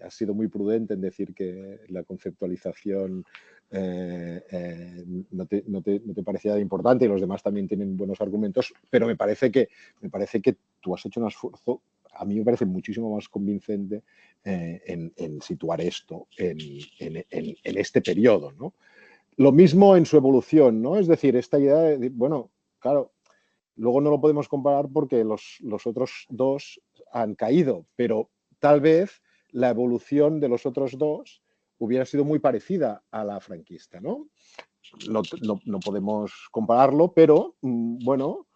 has sido muy prudente en decir que la conceptualización no te parecía importante y los demás también tienen buenos argumentos, pero me parece que tú has hecho un esfuerzo, a mí me parece muchísimo más convincente en situar esto en este periodo, ¿no? Lo mismo en su evolución, ¿no? Es decir, esta idea de, bueno, claro, luego no lo podemos comparar porque los otros dos han caído, pero tal vez la evolución de los otros dos hubiera sido muy parecida a la franquista, ¿no? No podemos compararlo, pero bueno,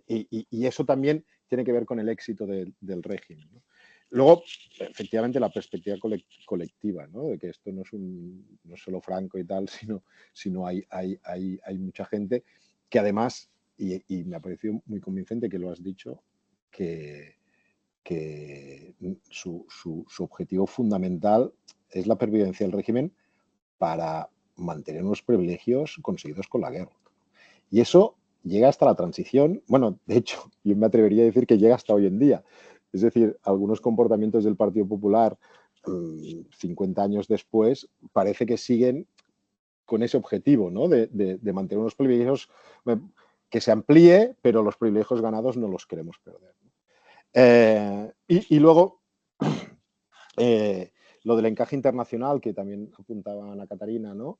y eso también tiene que ver con el éxito del régimen, ¿no? Luego, efectivamente, la perspectiva colectiva, ¿no? De que esto no es solo Franco y tal, sino hay mucha gente que además, y me ha parecido muy convincente que lo has dicho, que su objetivo fundamental es la pervivencia del régimen para mantener unos privilegios conseguidos con la guerra. Y eso llega hasta la transición. Bueno, de hecho, yo me atrevería a decir que llega hasta hoy en día. Es decir, algunos comportamientos del Partido Popular 50 años después parece que siguen con ese objetivo, ¿no? de mantener unos privilegios que se amplíe, pero los privilegios ganados no los queremos perder. Y luego, lo del encaje internacional, que también apuntaba Ana Catarina, ¿no?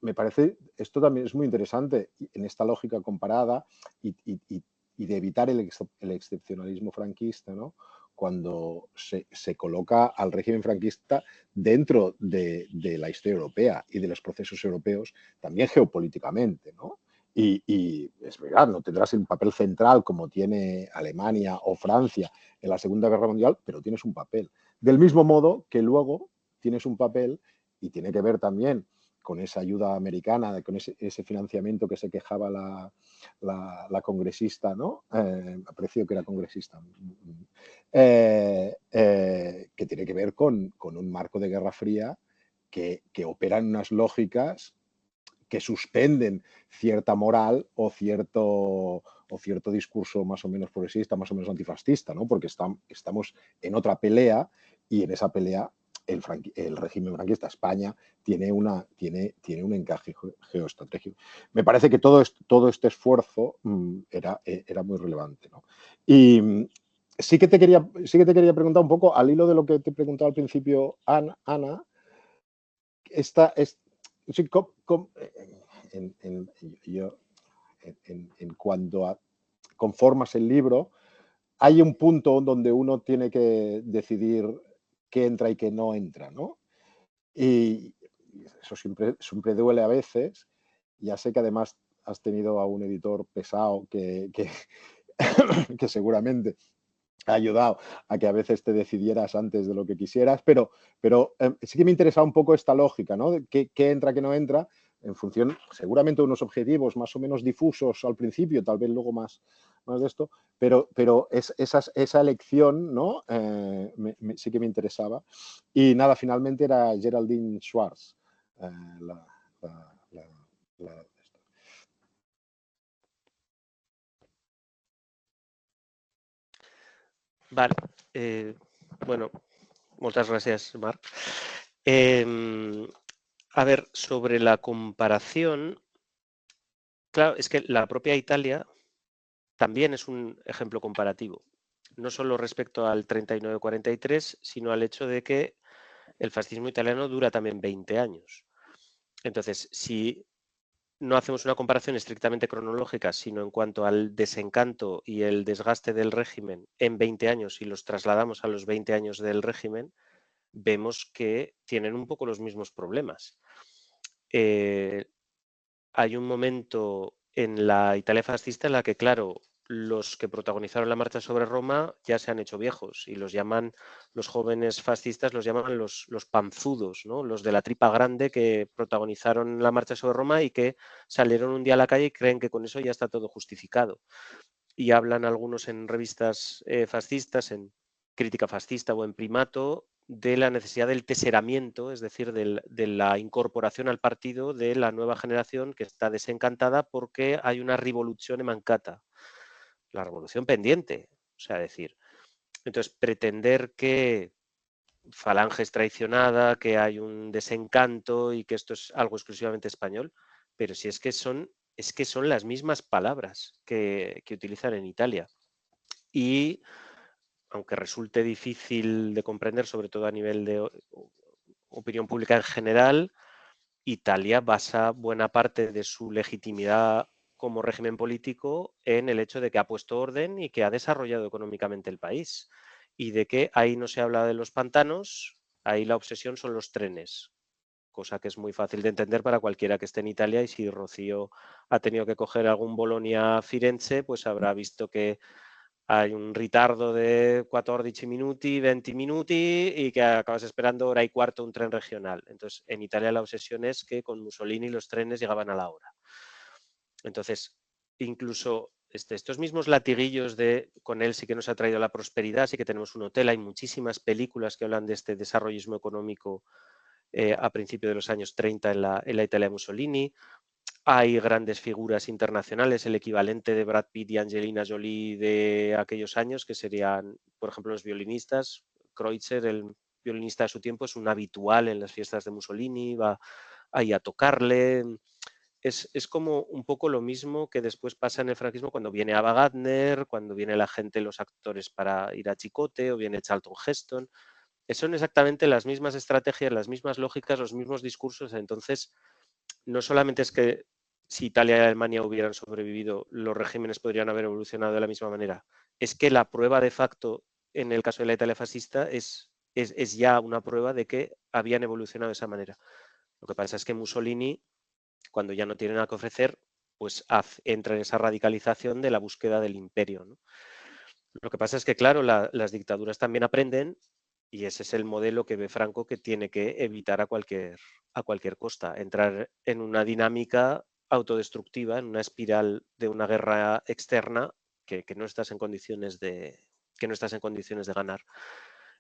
Me parece, esto también es muy interesante en esta lógica comparada y de evitar el excepcionalismo franquista, ¿no? Cuando se coloca al régimen franquista dentro de la historia europea y de los procesos europeos, también geopolíticamente, ¿no? Y es verdad, no tendrás un papel central como tiene Alemania o Francia en la Segunda Guerra Mundial, pero tienes un papel. Del mismo modo que luego tienes un papel, y tiene que ver también con esa ayuda americana, con ese financiamiento que se quejaba la congresista, ¿no? Aprecio que era congresista. Que tiene que ver con un marco de Guerra Fría que opera en unas lógicas que suspenden cierta moral o cierto discurso más o menos progresista, más o menos antifascista, ¿no? Porque estamos en otra pelea y en esa pelea el régimen franquista, España, tiene un encaje geoestratégico. Me parece que todo este esfuerzo era muy relevante, ¿no? Y sí que te quería preguntar un poco, al hilo de lo que te preguntaba al principio Ana, cuando conformas el libro, hay un punto donde uno tiene que decidir qué entra y qué no entra, ¿no? Y eso siempre duele a veces. Ya sé que además has tenido a un editor pesado que seguramente ha ayudado a que a veces te decidieras antes de lo que quisieras, pero sí que me interesaba un poco esta lógica, ¿no? De qué entra, qué no entra, en función seguramente de unos objetivos más o menos difusos al principio, tal vez luego más de esto, pero esa elección, ¿no? Sí que me interesaba. Y nada, finalmente era Geraldine Schwartz, Vale. Bueno, muchas gracias, Marc. A ver, sobre la comparación, claro, es que la propia Italia también es un ejemplo comparativo. no solo respecto al 39-43, sino al hecho de que el fascismo italiano dura también 20 años. Entonces, si no hacemos una comparación estrictamente cronológica, sino en cuanto al desencanto y el desgaste del régimen en 20 años y los trasladamos a los 20 años del régimen, vemos que tienen un poco los mismos problemas. Hay un momento en la Italia fascista en la que, claro, los que protagonizaron la marcha sobre Roma ya se han hecho viejos y los llaman, los jóvenes fascistas los llaman los panzudos, ¿no? Los de la tripa grande que protagonizaron la marcha sobre Roma y que salieron un día a la calle y creen que con eso ya está todo justificado. Y hablan algunos en revistas fascistas, en Crítica Fascista o en Primato, de la necesidad del teseramiento, es decir, de la incorporación al partido de la nueva generación que está desencantada porque hay una revolución mancata, la revolución pendiente, o sea, decir. Entonces, pretender que Falange es traicionada, que hay un desencanto y que esto es algo exclusivamente español, pero si es que son las mismas palabras que utilizan en Italia. Y aunque resulte difícil de comprender, sobre todo a nivel de opinión pública en general, Italia basa buena parte de su legitimidad como régimen político en el hecho de que ha puesto orden y que ha desarrollado económicamente el país. Y de que ahí no se habla de los pantanos, ahí la obsesión son los trenes, cosa que es muy fácil de entender para cualquiera que esté en Italia, y si Rocío ha tenido que coger algún Bolonia-Firenze, pues habrá visto que hay un ritardo de 14 minuti, 20 minuti y que acabas esperando hora y cuarto un tren regional. Entonces, en Italia la obsesión es que con Mussolini los trenes llegaban a la hora. Entonces, incluso estos mismos latiguillos de con él sí que nos ha traído la prosperidad, sí que tenemos un hotel, hay muchísimas películas que hablan de este desarrollismo económico a principios de los años 30 en la Italia de Mussolini. Hay grandes figuras internacionales, el equivalente de Brad Pitt y Angelina Jolie de aquellos años, que serían, por ejemplo, los violinistas. Kreutzer, el violinista de su tiempo, es un habitual en las fiestas de Mussolini, va ahí a tocarle. Es como un poco lo mismo que después pasa en el franquismo cuando viene Ava Gardner, cuando viene la gente, los actores para ir a Chicote, o viene Charlton Heston. Son exactamente las mismas estrategias, las mismas lógicas, los mismos discursos. Entonces, no solamente es que si Italia y Alemania hubieran sobrevivido, los regímenes podrían haber evolucionado de la misma manera, es que la prueba de facto en el caso de la Italia fascista es ya una prueba de que habían evolucionado de esa manera. Lo que pasa es que Mussolini, cuando ya no tiene nada que ofrecer, pues entra en esa radicalización de la búsqueda del imperio, ¿no? Lo que pasa es que, claro, las dictaduras también aprenden, y ese es el modelo que ve Franco que tiene que evitar a cualquier costa, entrar en una dinámica autodestructiva, en una espiral de una guerra externa que no estás en condiciones de ganar.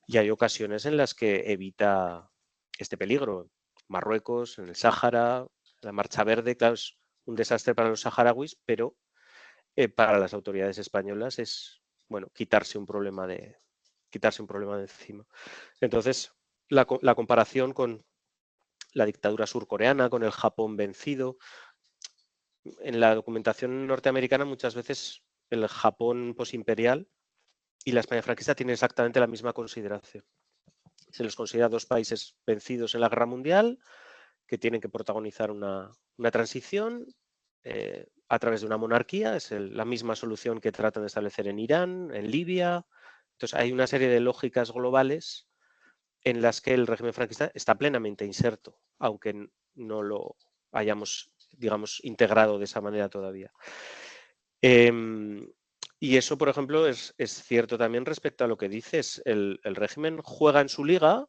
Y hay ocasiones en las que evita este peligro. Marruecos, en el Sáhara, la Marcha Verde, claro, es un desastre para los saharauis, pero para las autoridades españolas es, bueno, quitarse un problema de encima. Entonces, la comparación con la dictadura surcoreana, con el Japón vencido. En la documentación norteamericana muchas veces el Japón posimperial y la España franquista tienen exactamente la misma consideración. Se los considera dos países vencidos en la Guerra Mundial que tienen que protagonizar una transición a través de una monarquía. Es la misma solución que tratan de establecer en Irán, en Libia. Entonces hay una serie de lógicas globales en las que el régimen franquista está plenamente inserto, aunque no lo hayamos, digamos, integrado de esa manera todavía. Y eso, por ejemplo, es cierto también respecto a lo que dices. El régimen juega en su liga,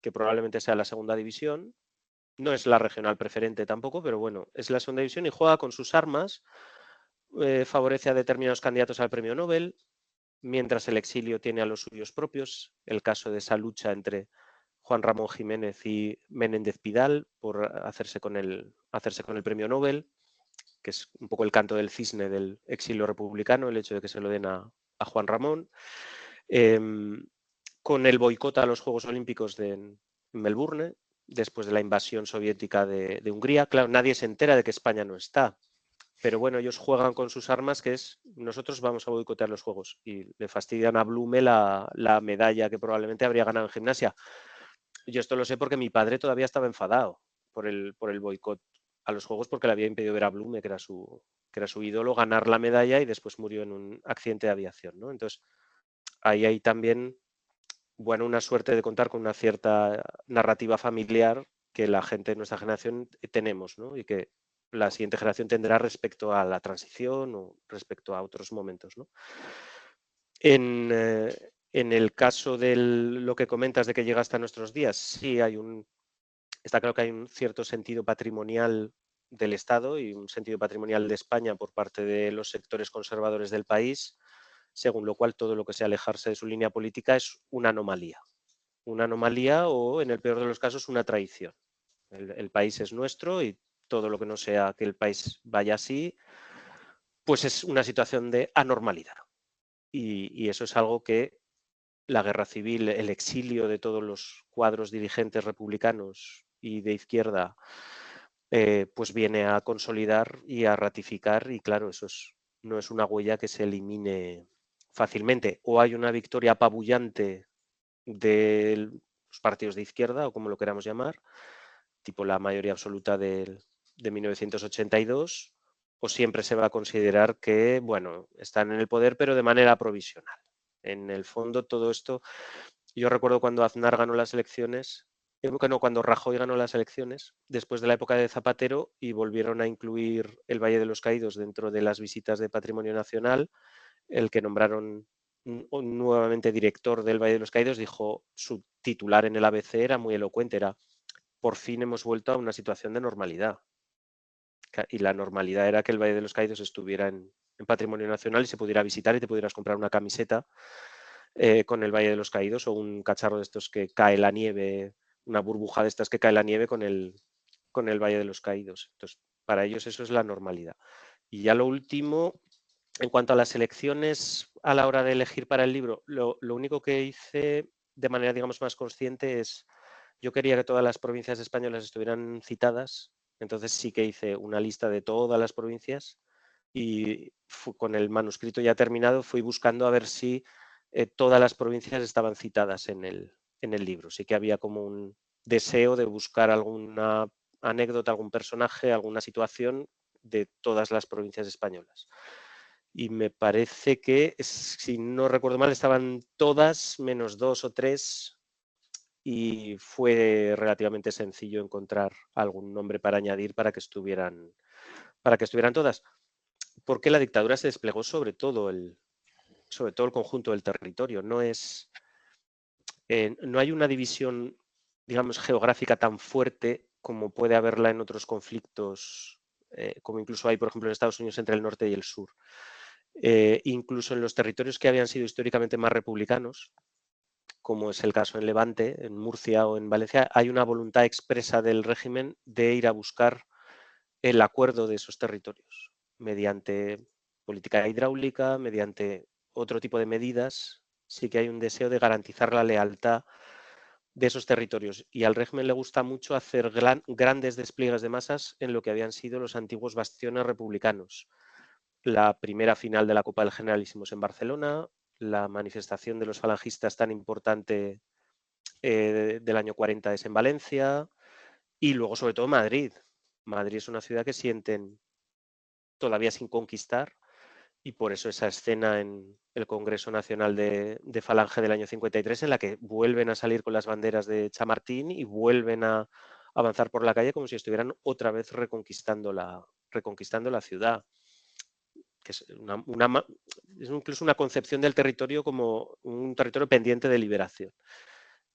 que probablemente sea la segunda división. No es la regional preferente tampoco, pero bueno, es la segunda división y juega con sus armas, favorece a determinados candidatos al premio Nobel, mientras el exilio tiene a los suyos propios. El caso de esa lucha entre Juan Ramón Jiménez y Menéndez Pidal por hacerse con el premio Nobel, que es un poco el canto del cisne del exilio republicano, el hecho de que se lo den a Juan Ramón. Con el boicot a los Juegos Olímpicos en Melbourne, después de la invasión soviética de Hungría. Claro, nadie se entera de que España no está. Pero bueno, ellos juegan con sus armas, que es nosotros vamos a boicotear los juegos, y le fastidian a Blume la medalla que probablemente habría ganado en gimnasia. Yo esto lo sé porque mi padre todavía estaba enfadado por el boicot a los juegos, porque le había impedido ver a Blume, que era su ídolo, ganar la medalla, y después murió en un accidente de aviación, ¿no? Entonces, ahí hay también, bueno, una suerte de contar con una cierta narrativa familiar que la gente de nuestra generación tenemos, ¿no? Y que la siguiente generación tendrá respecto a la transición o respecto a otros momentos, ¿no? En el caso de lo que comentas de que llega hasta nuestros días, sí está claro que hay un cierto sentido patrimonial del Estado y un sentido patrimonial de España por parte de los sectores conservadores del país, según lo cual todo lo que sea alejarse de su línea política es una anomalía. Una anomalía o, en el peor de los casos, una traición. El país es nuestro y todo lo que no sea que el país vaya así, pues es una situación de anormalidad. Y eso es algo que la guerra civil, el exilio de todos los cuadros dirigentes republicanos y de izquierda, pues viene a consolidar y a ratificar, y claro, eso no es una huella que se elimine fácilmente. O hay una victoria apabullante de los partidos de izquierda, o como lo queramos llamar, tipo la mayoría absoluta de 1982, o siempre se va a considerar que, bueno, están en el poder, pero de manera provisional. En el fondo, todo esto, yo recuerdo cuando Aznar ganó las elecciones, cuando Rajoy ganó las elecciones, después de la época de Zapatero, y volvieron a incluir el Valle de los Caídos dentro de las visitas de Patrimonio Nacional, el que nombraron nuevamente director del Valle de los Caídos dijo, su titular en el ABC era muy elocuente, era: por fin hemos vuelto a una situación de normalidad. Y la normalidad era que el Valle de los Caídos estuviera en Patrimonio Nacional y se pudiera visitar y te pudieras comprar una camiseta con el Valle de los Caídos, o un cacharro de estos que cae la nieve, una burbuja de estas que cae la nieve con el Valle de los Caídos. Entonces, para ellos eso es la normalidad. Y ya lo último, en cuanto a las elecciones a la hora de elegir para el libro, lo único que hice de manera, digamos, más consciente es, yo quería que todas las provincias españolas estuvieran citadas, entonces sí que hice una lista de todas las provincias, y con el manuscrito ya terminado fui buscando a ver si todas las provincias estaban citadas en el libro. Sí que había como un deseo de buscar alguna anécdota, algún personaje, alguna situación de todas las provincias españolas. Y me parece que, si no recuerdo mal, estaban todas menos 2 o 3, y fue relativamente sencillo encontrar algún nombre para añadir para que estuvieran todas. Porque la dictadura se desplegó sobre todo el conjunto del territorio. No hay una división, digamos, geográfica tan fuerte como puede haberla en otros conflictos, como incluso hay, por ejemplo, en Estados Unidos, entre el norte y el sur. Incluso en los territorios que habían sido históricamente más republicanos, como es el caso en Levante, en Murcia o en Valencia, hay una voluntad expresa del régimen de ir a buscar el acuerdo de esos territorios mediante política hidráulica, mediante otro tipo de medidas. Sí que hay un deseo de garantizar la lealtad de esos territorios, y al régimen le gusta mucho hacer grandes despliegues de masas en lo que habían sido los antiguos bastiones republicanos. La primera final de la Copa del Generalísimo es en Barcelona, la manifestación de los falangistas tan importante del año 40 es en Valencia, y luego sobre todo Madrid. Madrid es una ciudad que sienten todavía sin conquistar, y por eso esa escena en el Congreso Nacional de Falange del año 53, en la que vuelven a salir con las banderas de Chamartín y vuelven a avanzar por la calle como si estuvieran otra vez reconquistando la ciudad, que es es incluso una concepción del territorio como un territorio pendiente de liberación.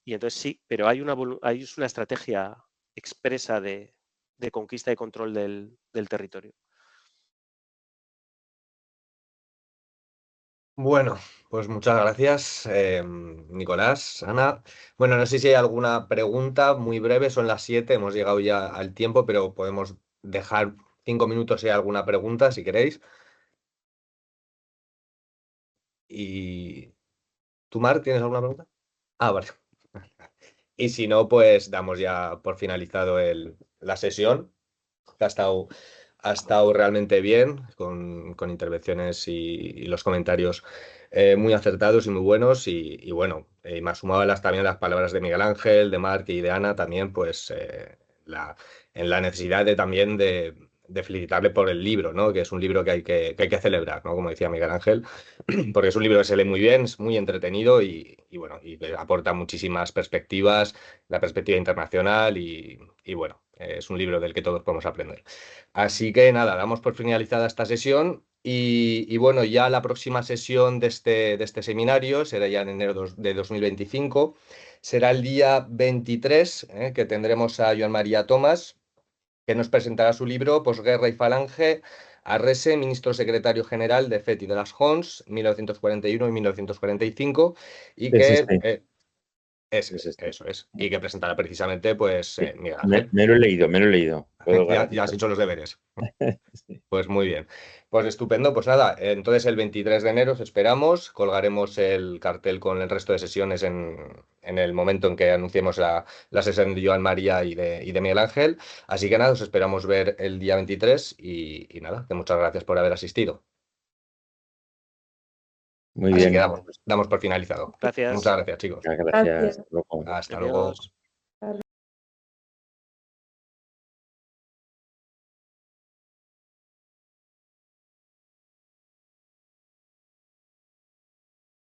Y entonces sí, pero hay una estrategia expresa de conquista y control del territorio. Bueno, pues muchas gracias, Nicolás, Ana. Bueno, no sé si hay alguna pregunta muy breve, son las 7, hemos llegado ya al tiempo, pero podemos dejar 5 minutos si hay alguna pregunta, si queréis. Y ¿tú, Marc, tienes alguna pregunta? Ah, vale. Y si no, pues damos ya por finalizado la sesión, que ha estado ha estado realmente bien, con intervenciones y los comentarios muy acertados y muy buenos. Y bueno, me ha sumado también las palabras de Miguel Ángel, de Marc y de Ana también, pues en la necesidad también de felicitarle por el libro, ¿no? Que es un libro que hay que celebrar, ¿no? Como decía Miguel Ángel, porque es un libro que se lee muy bien, es muy entretenido y bueno, y que aporta muchísimas perspectivas, la perspectiva internacional y bueno, es un libro del que todos podemos aprender. Así que nada, damos por finalizada esta sesión y bueno, ya la próxima sesión de este seminario será ya en enero de 2025, será el día 23, que tendremos a Joan María Tomás, que nos presentará su libro Posguerra y Falange, Arrese, ministro secretario general de FET y de las Hons, 1941 y 1945, y Es que este. eso es, y que presentará precisamente pues Miguel Me Ángel. lo he leído. Puedo Ya has garantizar. hecho los deberes. Sí. Pues muy bien. Pues estupendo. Pues nada, entonces el 23 de enero os esperamos. Colgaremos el cartel con el resto de sesiones en el momento en que anunciemos la sesión de Joan María y de Miguel Ángel. Así que nada, os esperamos ver el día 23 y nada, que muchas gracias por haber asistido. Muy Así bien. que damos por finalizado. Gracias. Muchas gracias, chicos. Muchas gracias. Gracias. Hasta luego. Hasta luego. Adiós.